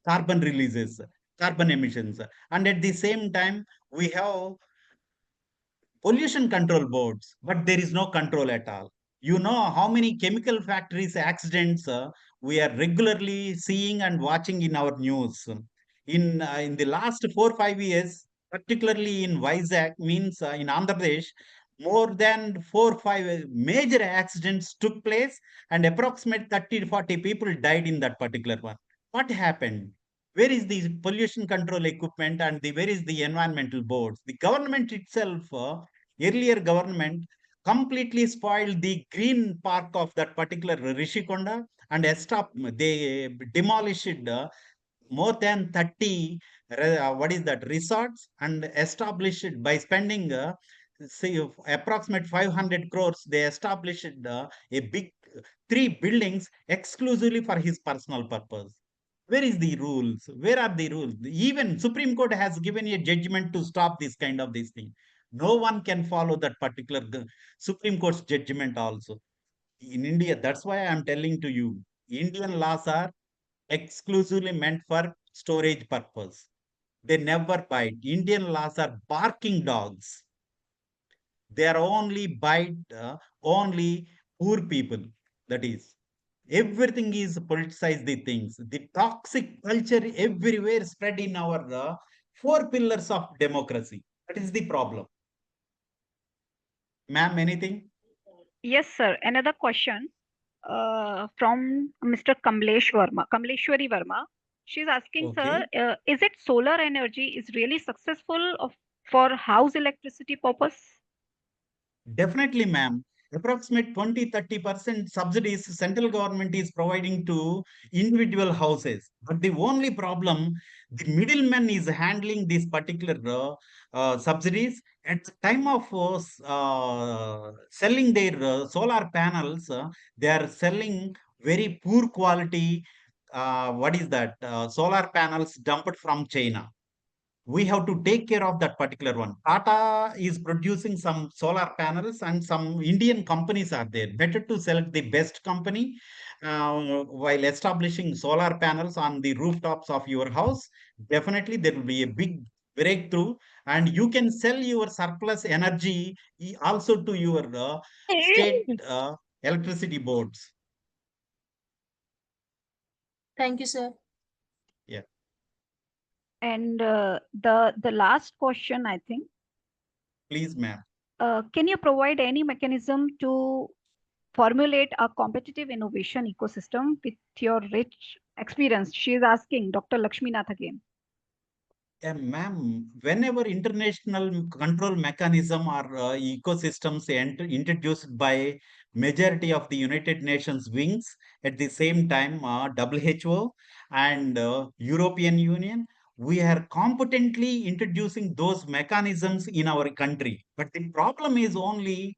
S2: carbon releases, carbon emissions. And at the same time, we have pollution control boards, but there is no control at all. You know how many chemical factories accidents we are regularly seeing and watching in our news. In the last 4 5 years, particularly in Vizag, means in Andhra Pradesh, more than 4 5 major accidents took place, and approximate 30 to 40 people died in that particular one. What happened? Where is the pollution control equipment, and where is the environmental boards? The government itself, earlier government, completely spoiled the green park of that particular Rishikonda, and they demolished more than 30 what is that resorts, and established by spending say approximate 500 crores. They established a big three buildings exclusively for his personal purpose. Where is the rules? Where are the rules? Even Supreme Court has given a judgment to stop this kind of this thing. No one can follow that particular Supreme Court's judgment also. In India, that's why I'm telling to you, Indian laws are exclusively meant for storage purpose. They never bite. Indian laws are barking dogs. They are only bite only poor people. That is, everything is politicized. The things, the toxic culture everywhere spread in our four pillars of democracy. That is the problem. Ma'am, anything?
S5: Yes, sir. Another question from Mr. Kamleshwari Verma. She's asking, sir,
S2: Okay.
S5: is it solar energy is really successful for house electricity purpose?
S2: Definitely, ma'am. Approximate 20-30% subsidies central government is providing to individual houses. But the only problem, the middleman is handling these particular subsidies. At the time of selling their solar panels, they are selling very poor quality. What is that? Solar panels dumped from China. We have to take care of that particular one. Tata is producing some solar panels, and some Indian companies are there. Better to select the best company while establishing solar panels on the rooftops of your house. Definitely, there will be a big breakthrough, and you can sell your surplus energy also to your state electricity boards.
S8: Thank you, sir.
S2: Yeah,
S5: And the last question, I think,
S2: please, ma'am.
S5: can you provide any mechanism to formulate a competitive innovation ecosystem with your rich experience? She is asking, Dr. Lakshminath again.
S2: Ma'am, whenever international control mechanism or ecosystems introduced by majority of the United Nations wings, at the same time WHO and European Union, we are competently introducing those mechanisms in our country. But the problem is only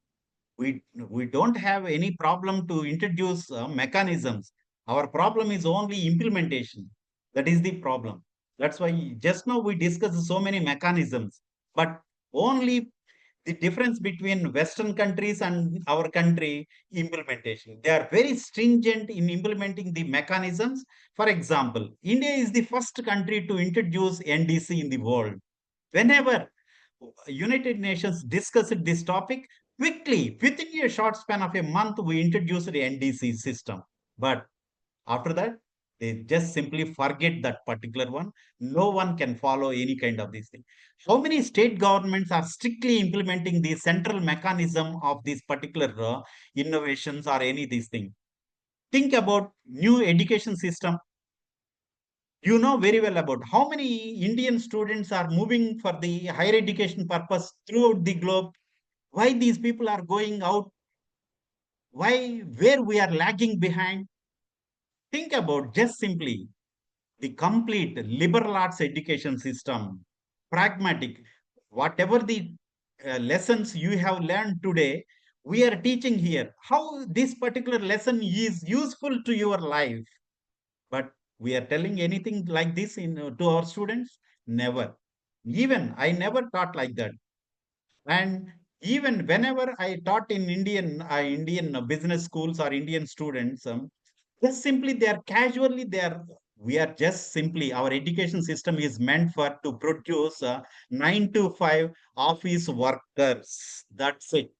S2: we don't have any problem to introduce mechanisms. Our problem is only implementation. That is the problem. That's why just now we discussed so many mechanisms, but only the difference between Western countries and our country implementation. They are very stringent in implementing the mechanisms. For example, India is the first country to introduce NDC in the world. Whenever United Nations discussed this topic, quickly, within a short span of a month, we introduced the NDC system. But after that, they just simply forget that particular one. No one can follow any kind of this thing. How many state governments are strictly implementing the central mechanism of these particular innovations or any these thing? Think about new education system. You know very well about how many Indian students are moving for the higher education purpose throughout the globe. Why these people are going out? Why, where we are lagging behind? Think about just simply the complete liberal arts education system, pragmatic, whatever the lessons you have learned today, we are teaching here how this particular lesson is useful to your life. But we are telling anything like this to our students? Never. Even I never taught like that. And Even whenever I taught in Indian business schools or Indian students, just simply they are casually they are we are just simply our education system is meant for to produce 9 to 5 office workers. That's it.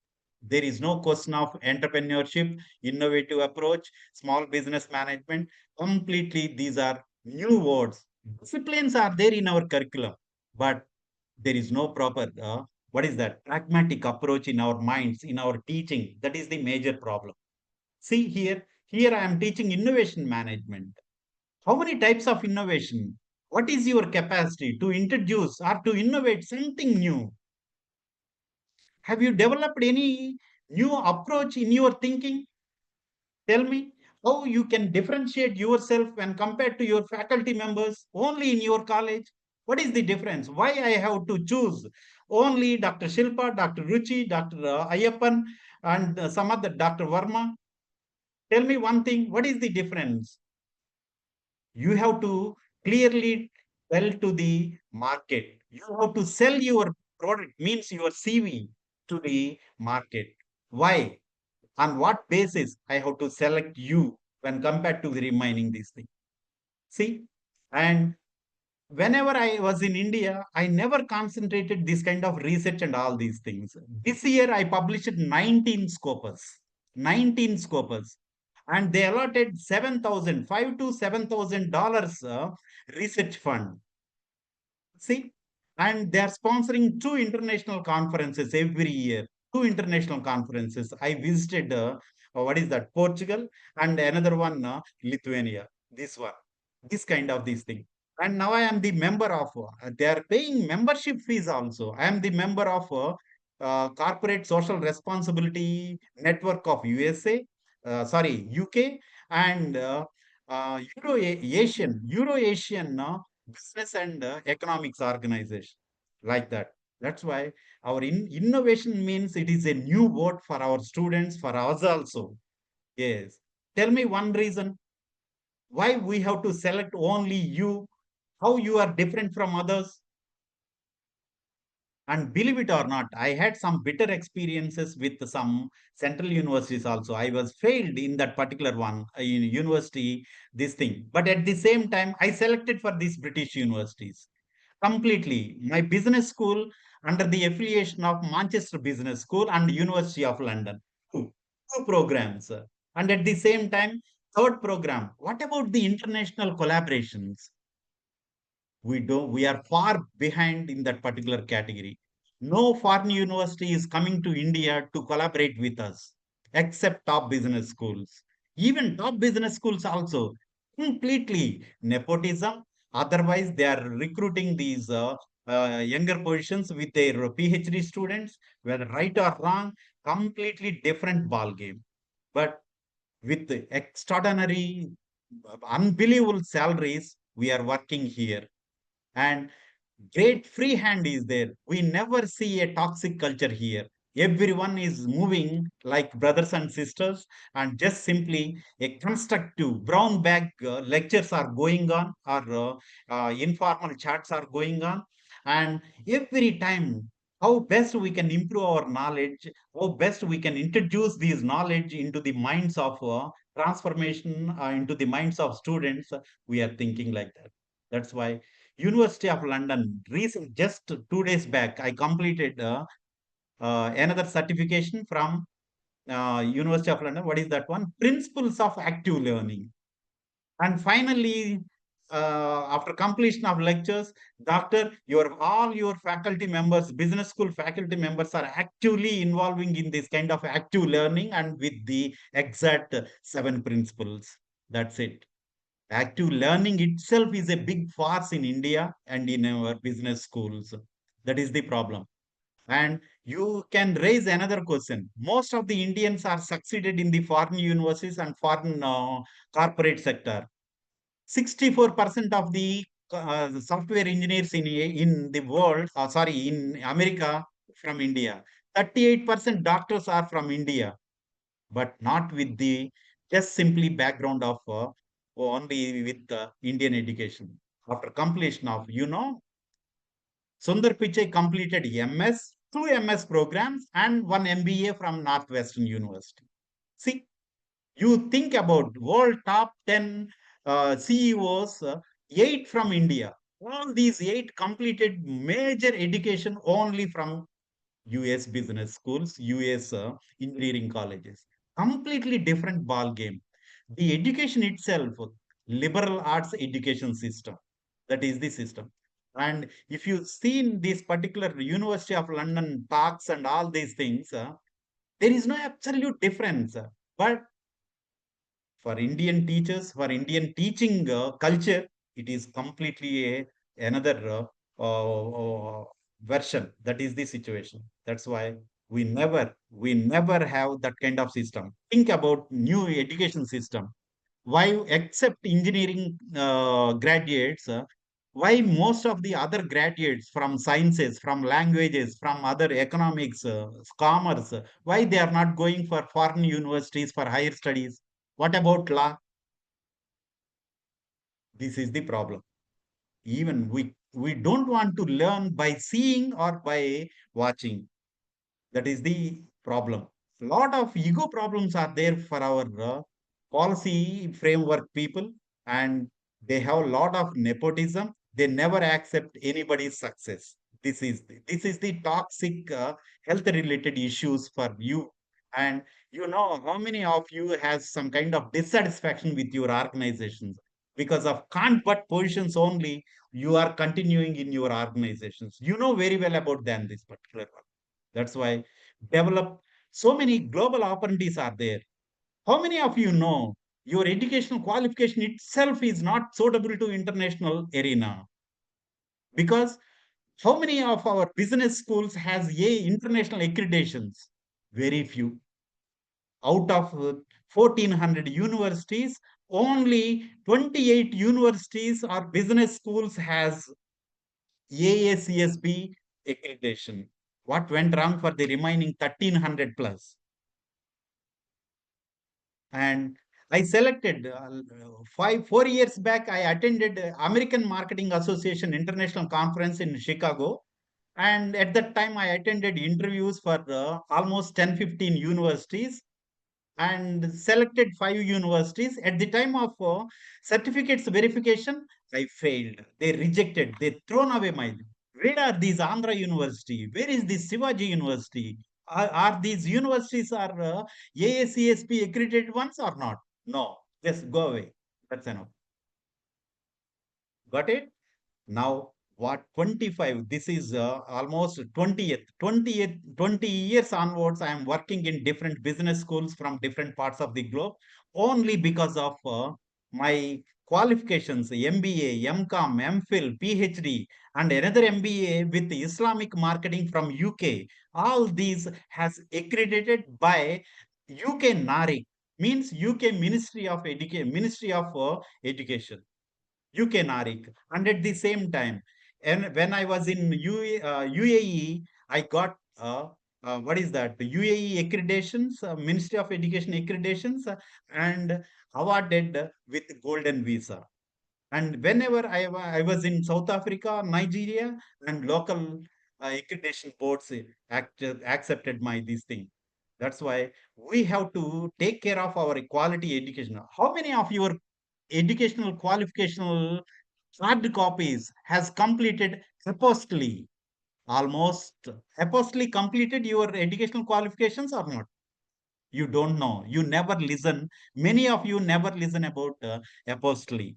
S2: There is no question of entrepreneurship, innovative approach, small business management. Completely, these are new words. Disciplines are there in our curriculum, but there is no proper what is that pragmatic approach in our minds, in our teaching. That is the major problem. See here I am teaching innovation management. How many types of innovation? What is your capacity to introduce or to innovate something new? Have you developed any new approach in your thinking? Tell me how you can differentiate yourself when compared to your faculty members only in your college. What is the difference? Why I have to choose only Dr. Shilpa, Dr. Ruchi, Dr. Ayappan, and some other Dr. Verma? Tell me one thing. What is the difference? You have to clearly tell to the market. You have to sell your product, means your CV to the market. Why? On what basis I have to select you when compared to the remaining these things? See, and whenever I was in India, I never concentrated this kind of research and all these things. This year I published 19 scopus, 19 scopus, and they allotted 7,000, $5,000 to $7,000 research fund. See, and they are sponsoring 2 international conferences every year. 2 international conferences. I visited, what is that, Portugal, and another one, Lithuania. This one, this kind of this thing. And now I am the member of, they are paying membership fees also. I am the member of Corporate Social Responsibility Network of USA, sorry, UK, and Euro-Asian business and economics organization, like that. That's why our innovation means it is a new word for our students, for us also. Yes. Tell me one reason why we have to select only you, how you are different from others. And believe it or not, I had some bitter experiences with some central universities also. I was failed in that particular one in university, this thing. But at the same time, I selected for these British universities completely. My business school under the affiliation of Manchester Business School and University of London. Two programs. And at the same time, third program. What about the international collaborations? We are far behind in that particular category. No foreign university is coming to India to collaborate with us except top business schools. Even top business schools also completely nepotism. Otherwise they are recruiting these younger positions with their PhD students, whether right or wrong, completely different ball game. But with extraordinary unbelievable salaries we are working here, and great free hand is there. We never see a toxic culture here. Everyone is moving like brothers and sisters, and just simply a constructive brown bag lectures are going on, or informal chats are going on. And every time, how best we can improve our knowledge, how best we can introduce these knowledge into the minds of transformation, into the minds of students, we are thinking like that. That's why University of London, recent just 2 days back, I completed another certification from University of London. What is that one? Principles of Active Learning. And finally, after completion of lectures, doctor, all your faculty members, business school faculty members are actively involving in this kind of active learning and with the exact 7 principles. That's it. Active learning itself is a big farce in India and in our business schools. That is the problem. And you can raise another question. Most of the Indians are succeeded in the foreign universities and foreign corporate sector. 64% of the software engineers in the world, sorry, in America, from India. 38% doctors are from India, but not with the just simply background of only with Indian education. After completion of, Sundar Pichai completed MS, 2 MS programs, and 1 MBA from Northwestern University. See, you think about world top 10 CEOs, 8 from India. All these 8 completed major education only from US business schools, US engineering colleges. Completely different ball game. The education itself, liberal arts education system, that is the system. And if you see in this particular University of London talks and all these things, there is no absolute difference. But for Indian teachers, for Indian teaching culture, it is completely another version. That is the situation. That's why we never have that kind of system. Think about new education system. Why, except engineering graduates, why most of the other graduates from sciences, from languages, from other economics, commerce, why they are not going for foreign universities for higher studies? What about law? This is the problem. Even we don't want to learn by seeing or by watching. That is the problem. A lot of ego problems are there for our policy framework people, and they have a lot of nepotism. They never accept anybody's success. This is the toxic health related issues for you. And you know how many of you has some kind of dissatisfaction with your organizations because of can't but positions only. You are continuing in your organizations. You know very well about than this particular one. That's why develop so many global opportunities are there. How many of you know your educational qualification itself is not suitable to international arena? Because how many of our business schools has international accreditations? Very few. Out of 1400 universities, only 28 universities or business schools has AACSB accreditation. What went wrong for the remaining 1300 plus? And I selected 4 years back. I attended American Marketing Association International Conference in Chicago, and at that time I attended interviews for almost 10-15 universities and selected 5 universities. At the time of certificates verification, I failed. They rejected. They thrown away my. Where are these Andhra University? Where is this Shivaji University? Are these universities are AACSP accredited ones or not? No, just go away. That's enough. Got it? Now, what 25? This is almost 20 years onwards. I am working in different business schools from different parts of the globe only because of my qualifications: MBA, MCOM, MPhil, PhD, and another MBA with Islamic marketing from UK. All these has accredited by UK NARIC, means UK Ministry of Education, Ministry of Education. UK NARIC. And at the same time, and when I was in UAE, I got what is that? The UAE accreditations, Ministry of Education accreditations, and awarded with golden visa. And whenever I was in South Africa, Nigeria, and local accreditation boards accepted my this thing. That's why we have to take care of our quality education. How many of your educational qualificational hard copies has completed apostly? Almost apostly completed your educational qualifications or not? You don't know. You never listen. Many of you never listen about apostly.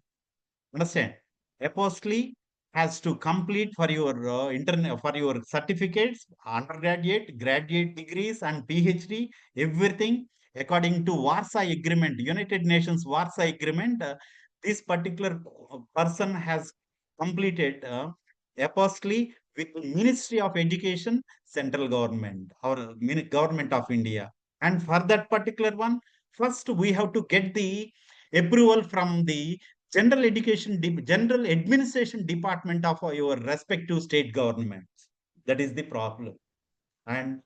S2: Understand? Apostly has to complete for your for your certificates, undergraduate, graduate degrees, and PhD, everything according to Warsaw Agreement, United Nations Warsaw Agreement. This particular person has completed apostly with Ministry of Education, central government or government of India. And for that particular one, first we have to get the approval from the general administration department of your respective state governments. That is the problem. And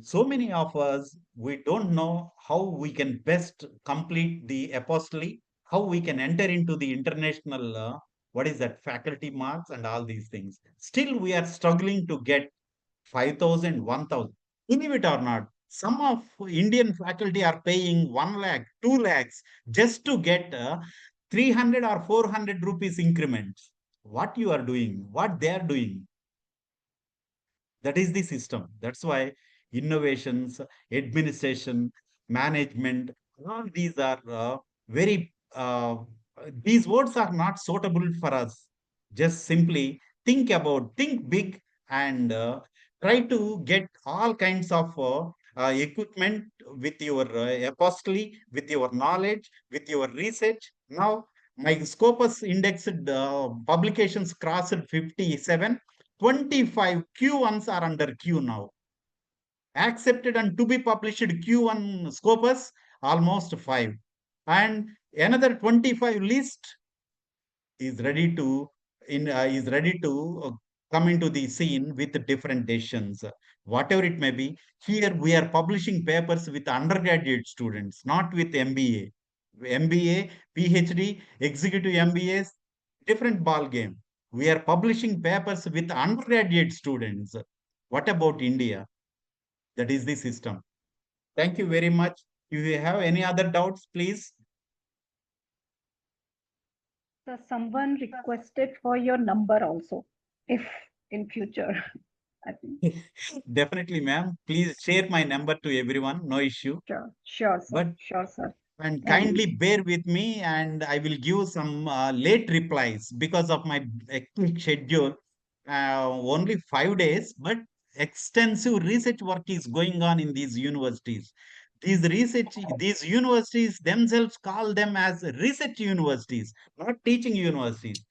S2: so many of us, we don't know how we can best complete the apostolate, how we can enter into the international what is that, faculty marks and all these things. Still we are struggling to get 5,000, 1,000. Believe it or not, some of Indian faculty are paying 1 lakh, 2 lakhs just to get 300 or 400 rupees increments. What you are doing, what they are doing. That is the system. That's why innovations, administration, management, all these are very, these words are not suitable for us. Just simply think big and try to get all kinds of equipment with your apostly, with your knowledge, with your research. Now, my Scopus indexed publications crossed 57. 25 Q1s are under Q now. Accepted and to be published Q1 Scopus, almost 5. And another 25 list is ready to come into the scene with different decisions, whatever it may be. Here we are publishing papers with undergraduate students, not with MBA, PhD, executive MBAs, different ball game. We are publishing papers with undergraduate students. What about India? That is the system. Thank you very much. If you have any other doubts, please.
S5: So someone requested for your number also, if in future. I think.
S2: Definitely, ma'am. Please share my number to everyone. No issue.
S5: Sure, sir.
S2: But
S5: Sure, sir.
S2: and kindly bear with me, and I will give some late replies because of my hectic schedule. Only 5 days, but extensive research work is going on in these universities. These universities themselves call them as research universities, not teaching universities.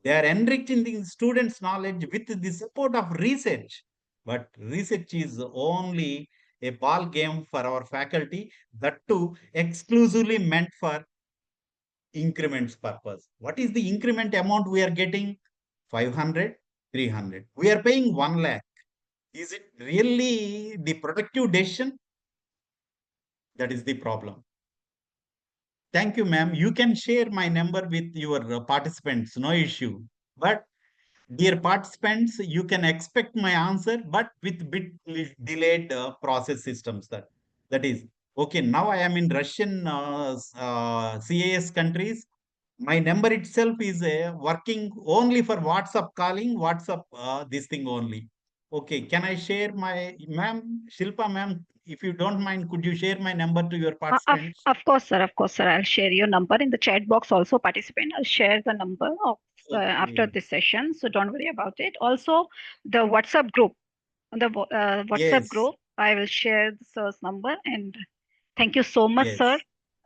S2: They are enriching the students' knowledge with the support of research. But research is only a ball game for our faculty, that too exclusively meant for increments purpose. What is the increment amount we are getting? 500, 300. We are paying 1 lakh. Is it really the productive decision? That is the problem. Thank you, ma'am. You can share my number with your participants, no issue. But dear participants, you can expect my answer, but with bit delayed process systems. That is okay. Now I am in Russian CAS countries. My number itself is working only for WhatsApp calling, WhatsApp this thing only. Okay, can I share my ma'am Shilpa ma'am? If you don't mind, could you share my number to your participants?
S5: Of course, sir. Of course, sir. I'll share your number in the chat box also, participant. I'll share the number of after
S2: Okay.
S5: this session. So don't worry about it. Also, the WhatsApp group, on the WhatsApp
S2: Yes.
S5: group, I will share the sir's number. And thank you so much,
S2: Yes.
S5: sir.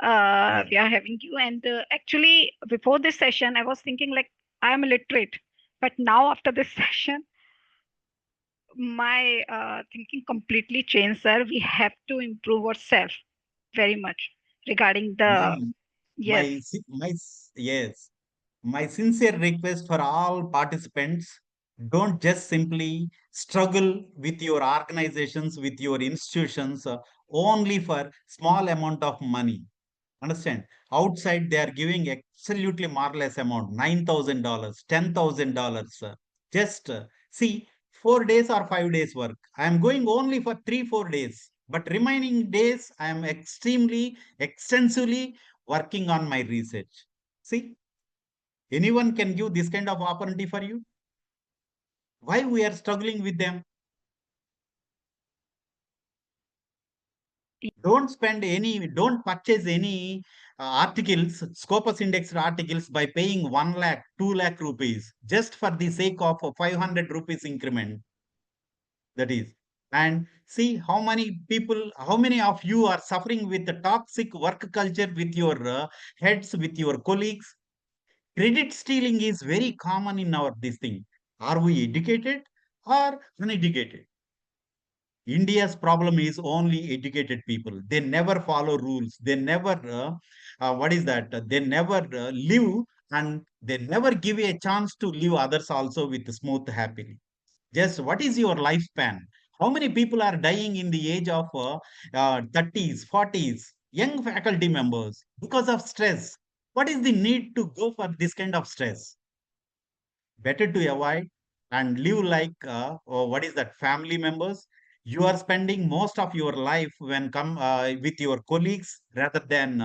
S2: Yeah.
S5: We are having you. And actually, before this session, I was thinking like I am illiterate, but now after this session, my thinking completely changed, sir. We have to improve ourselves very much regarding the
S2: Ma'am,
S5: yes.
S2: yes, my sincere request for all participants, don't just simply struggle with your organizations, with your institutions, only for small amount of money. Understand? Outside, they are giving absolutely marvelous amount, $9,000, $10,000. Just see, 4 days or 5 days work. I am going only for 3, 4 days, but remaining days I am extremely extensively working on my research. See, anyone can give this kind of opportunity for you. Why we are struggling with them? Don't purchase any articles, Scopus indexed articles by paying 1 lakh, 2 lakh rupees just for the sake of a 500 rupees increment. That is. And see how many people, how many of you are suffering with the toxic work culture with your heads, with your colleagues. Credit stealing is very common in our this thing. Are we educated or uneducated? India's problem is only educated people. They never follow rules. They never, what is that? They never live, and they never give a chance to live others also with smooth, happily. Just what is your lifespan? How many people are dying in the age of 30s, 40s, young faculty members because of stress? What is the need to go for this kind of stress? Better to avoid. and live like what is that, family members. You are spending most of your life when come with your colleagues rather than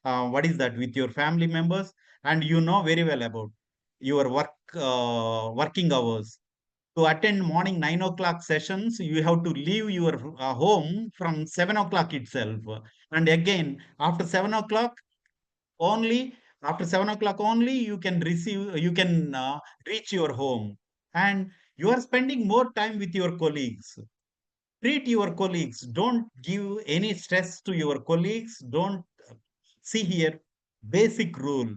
S2: what is that, with your family members, and you know very well about your working hours. To attend morning 9 o'clock sessions, you have to leave your home from 7 o'clock itself, and again after 7 o'clock only, only you can receive, you can reach your home, and you are spending more time with your colleagues. Treat your colleagues, don't give any stress to your colleagues, don't see here, basic rule,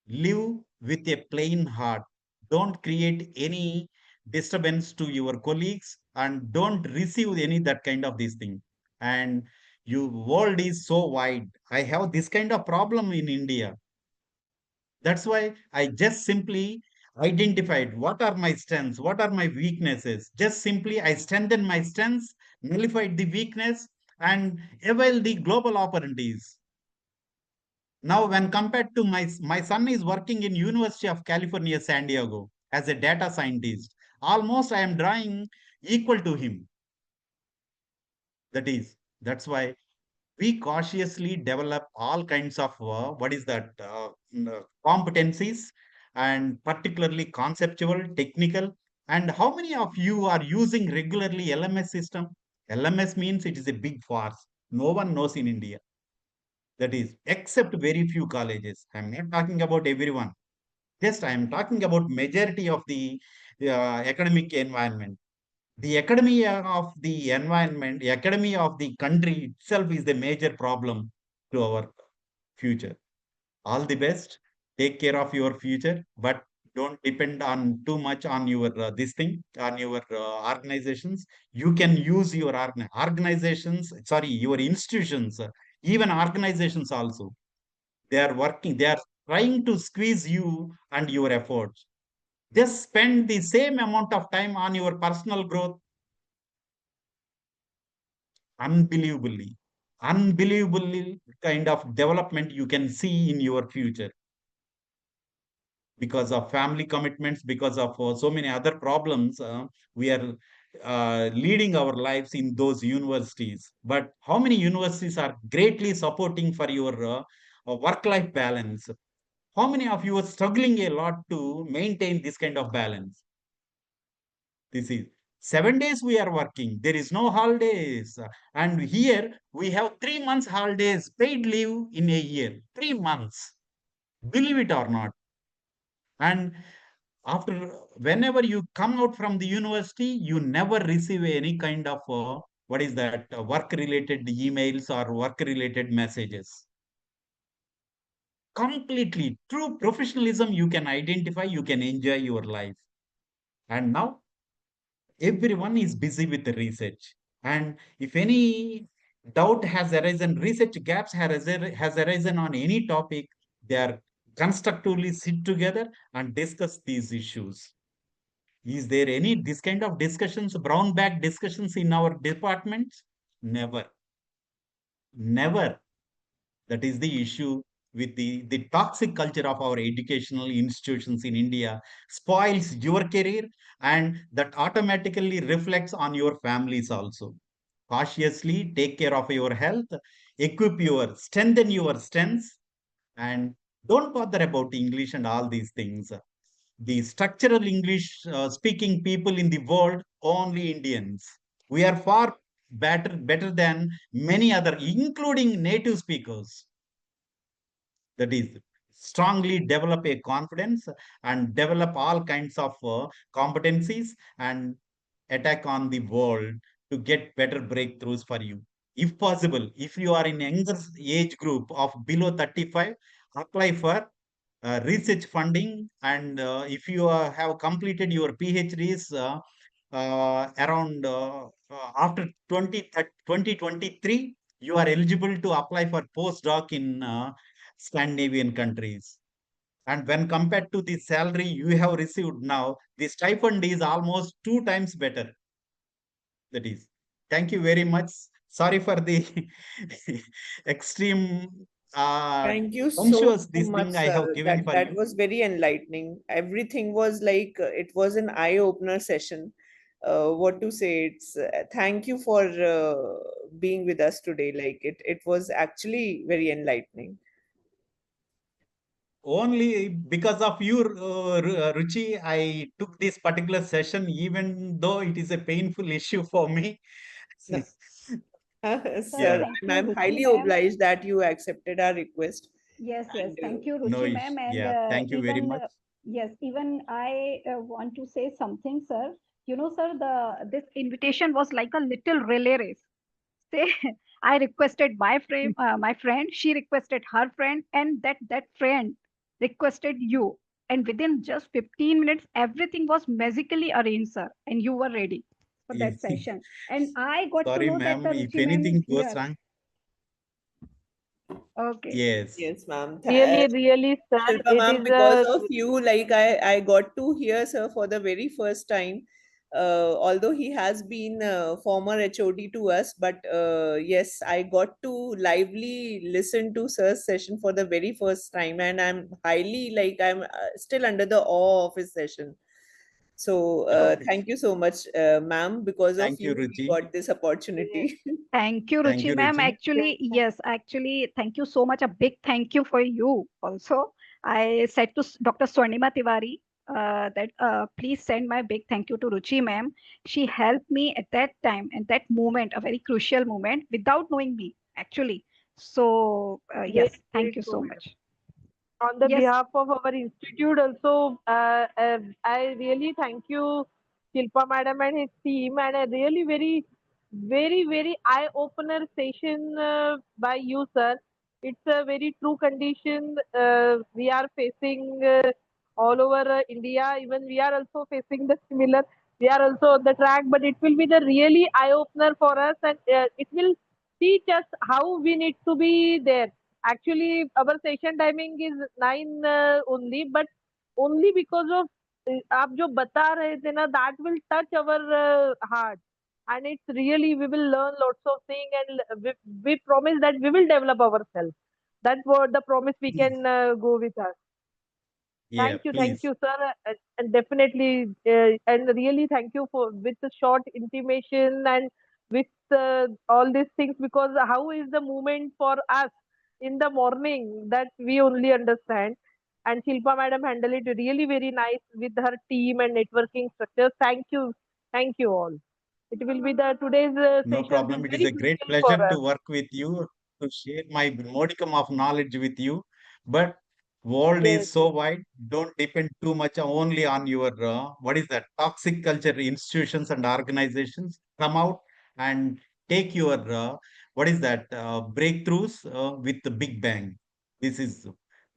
S2: live with a plain heart, don't create any disturbance to your colleagues, and don't receive any that kind of this thing. And your world is so wide, I have this kind of problem in India. That's why I just simply identified what are my strengths, what are my weaknesses. Just simply I strengthen my strengths, nullified the weakness, and avail the global opportunities. Now, when compared to my son is working in University of California, San Diego as a data scientist. Almost I am drawing equal to him. That's why we cautiously develop all kinds of what is that competencies, and particularly conceptual, technical. And how many of you are using regularly LMS system? LMS means it is a big farce. No one knows in India. That is, except very few colleges. I'm not talking about everyone. Just I am talking about majority of the academic environment. The academy of the environment, the academy of the country itself is the major problem to our future. All the best. Take care of your future, but don't depend on too much on your this thing, on your organizations. You can use your organizations, sorry, your institutions, even organizations also. They are working, they are trying to squeeze you and your efforts. Just spend the same amount of time on your personal growth. Unbelievably, unbelievably kind of development you can see in your future, because of family commitments, because of so many other problems. We are leading our lives in those universities. But how many universities are greatly supporting for your work-life balance? How many of you are struggling a lot to maintain this kind of balance? This is 7 days we are working. There is no holidays. And here we have 3 months holidays, paid leave in a year. 3 months. Believe it or not. And after, whenever you come out from the university, you never receive any kind of what is that, work related emails or work related messages. Completely true professionalism, you can identify, you can enjoy your life. And now everyone is busy with the research. And if any doubt has arisen, research gaps has arisen on any topic, they are constructively sit together and discuss these issues. Is there any this kind of discussions, brown bag discussions in our departments? Never. Never. That is the issue with the toxic culture of our educational institutions in India, spoils your career, and that automatically reflects on your families also. Cautiously take care of your health, equip your, strengthen your strengths, and don't bother about English and all these things. The structural English speaking people in the world, only Indians. We are far better than many other, including native speakers. That is, strongly develop a confidence and develop all kinds of competencies, and attack on the world to get better breakthroughs for you. If possible, if you are in younger age group of below 35, apply for research funding. And if you have completed your PhDs around after 2023, you are eligible to apply for postdoc in Scandinavian countries. And when compared to the salary you have received now, the stipend is almost 2 times better. That is, thank you very much. Sorry for the extreme
S3: Thank you so
S2: conscious this
S3: much,
S2: thing I have
S3: sir.
S2: given for
S3: That
S2: you.
S3: was very enlightening. Everything was like it was an eye-opener session. What to say? It's thank you for being with us today. Like it was actually very enlightening.
S2: Only because of you, Ruchi, I took this particular session, even though it is a painful issue for me.
S3: No.
S5: Sir,
S3: Sir,
S2: Yeah,
S5: thank you,
S3: I'm
S5: Ruchi
S3: highly
S5: ma'am.
S3: obliged that you accepted our request.
S5: Yes,
S3: And
S5: thank you,
S2: no
S5: Ruchi
S2: issue.
S5: ma'am. And
S2: Yeah, thank you very
S5: even,
S2: much.
S5: yes, even I want to say something, sir. You know, sir, this invitation was like a little relay race. Say, I requested my friend, she requested her friend, and that friend requested you. And within just 15 minutes, everything was magically arranged, sir, and you were ready for that session. And I got to
S2: Sorry,
S5: know that
S2: ma'am,
S5: the
S2: if
S5: Ruchi ma'am is
S2: anything goes
S5: here.
S2: wrong.
S5: Okay.
S2: Yes.
S3: yes, ma'am.
S7: Really, really, sir,
S3: Shilpa
S7: it
S3: ma'am,
S7: is
S3: because
S7: a
S3: of you, like I got to hear sir for the very first time. Although he has been former HOD to us, but yes, I got to lively listen to sir's session for the very first time, and I'm highly like I'm still under the awe of his session. So
S5: So
S3: thank you so much, ma'am. Because of
S2: Thank you,
S3: you, we
S2: Ruchi.
S3: got this opportunity.
S5: thank you,
S2: Thank
S5: Ruchi
S2: you,
S5: ma'am.
S2: Ruchi.
S5: Actually, yes, actually, thank you so much. A big thank you for you also. I said to Dr. Swarnima Tiwari that please send my big thank you to Ruchi ma'am. She helped me at that time, at that moment, a very crucial moment, without knowing me, actually. So,
S7: very,
S5: yes,
S7: very
S5: thank you
S7: true,
S5: so
S7: madam.
S5: much.
S7: On the
S5: Yes,
S7: behalf of our institute also, I really thank you, Shilpa madam and his team, and a really very eye-opener session by you, sir. It's a very true condition we are facing all over India. Even we are also facing the similar. We are also on the track, but it will be the really eye-opener for us, and it will teach us how we need to be there. Actually, our session timing is 9 only, but only because of आप जो बता रहे थे ना, that will touch our heart, and it's really we will learn lots of things, and we promise that we will develop ourselves. That's what the promise we can go with us.
S2: Yeah,
S7: Thank
S2: please.
S7: you, sir, and definitely, and really thank you for with the short intimation and with all these things, because how is the movement for us in the morning that we only understand. And Shilpa madam handled it really very nice with her team and networking structure. Thank you all. It will be the today's
S2: No
S7: sessions
S2: problem.
S7: is
S2: It is
S7: very
S2: a great
S7: crucial
S2: pleasure
S7: for
S2: to
S7: us.
S2: work with you, to share my modicum of knowledge with you. But world
S7: Yes,
S2: is so wide. Don't depend too much only on your what is that toxic culture institutions and organizations. Come out and take your what is that breakthroughs with the big bang. This is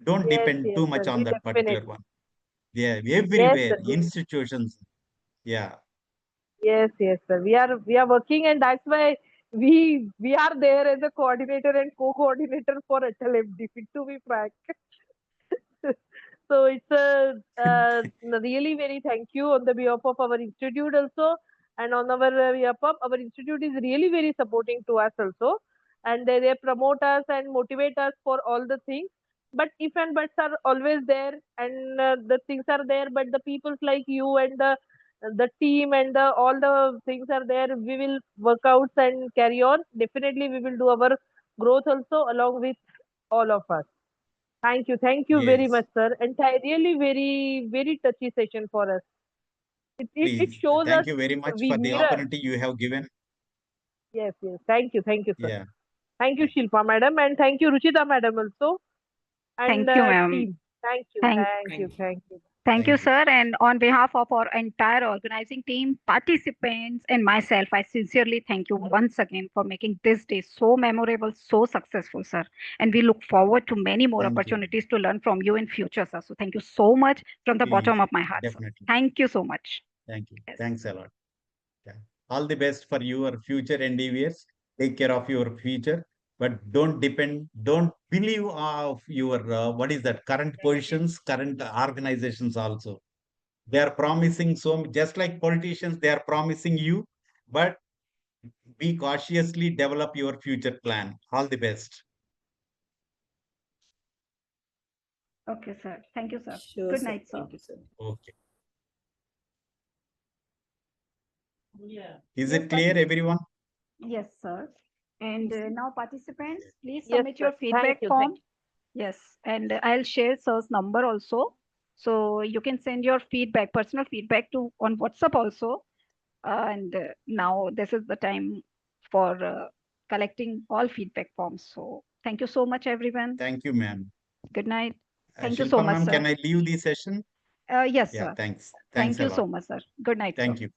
S2: don't depend
S7: yes,
S2: too
S7: sir.
S2: much on
S7: We
S2: that particular
S7: definitely.
S2: one. Yeah,
S7: Yes,
S2: everywhere
S7: sir.
S2: institutions. Yeah,
S7: Yes, sir. We are working, and that's why we are there as a coordinator and co-coordinator for ATAL FDP, to be frank. So it's a really very thank you on the behalf of our institute also, and on our behalf of our institute is really very supporting to us also, and they promote us and motivate us for all the things. But if and buts are always there, and the things are there, but the peoples like you and the team and all the things are there, we will work out and carry on. Definitely, we will do our growth also along with all of us. Thank you very
S2: yes.
S7: much, sir. And really very touchy session for us. It
S2: Please,
S7: shows us
S2: thank you very much
S7: we
S2: for the
S7: mirror.
S2: opportunity you have given.
S7: Yes. Thank you, sir.
S2: Yeah,
S7: Thank you, Shilpa madam, and thank you, Ruchita madam also, and
S5: thank you, ma'am.
S7: team.
S5: Thank
S3: Thank you.
S7: Thank you.
S5: Thank you,
S2: thank you.
S5: sir. And on behalf of our entire organizing team, participants, and myself, I sincerely thank you once again for making this day so memorable, so successful, sir. And we look forward to many more
S2: Thank you.
S5: opportunities to learn from you in future, sir. So thank you so much from the bottom
S2: Please,
S5: of my heart, sir.
S2: definitely.
S5: Thank you so much.
S2: Thank you.
S5: Yes.
S2: Thanks a lot. Yeah. All the best for your future endeavors. Take care of your future, but don't believe of your what is that current positions, current organizations also. They are promising just like politicians, they are promising you, but be cautiously develop your future plan. All the best.
S5: Okay, sir. Thank you, sir.
S3: Sure,
S5: Good
S3: sir.
S5: night, sir.
S3: Thank you, sir.
S2: Okay. Is it clear, everyone?
S5: Yes, sir. And now participants, please
S7: Yes,
S5: submit your
S7: sir.
S5: feedback
S7: Thank you.
S5: form. Yes, and I'll share sir's number also. So you can send your feedback, personal feedback to on WhatsApp also. And now this is the time for collecting all feedback forms. So thank you so much, everyone.
S2: Thank you, ma'am.
S5: Good night. Thank you so
S2: Shilpa
S5: much,
S2: ma'am,
S5: sir.
S2: can I leave the session?
S5: Yes,
S2: Yeah,
S5: sir.
S2: thanks.
S5: Thank
S2: Thanks a
S5: you so
S2: lot.
S5: much, sir. Good night, sir.
S2: Thank you.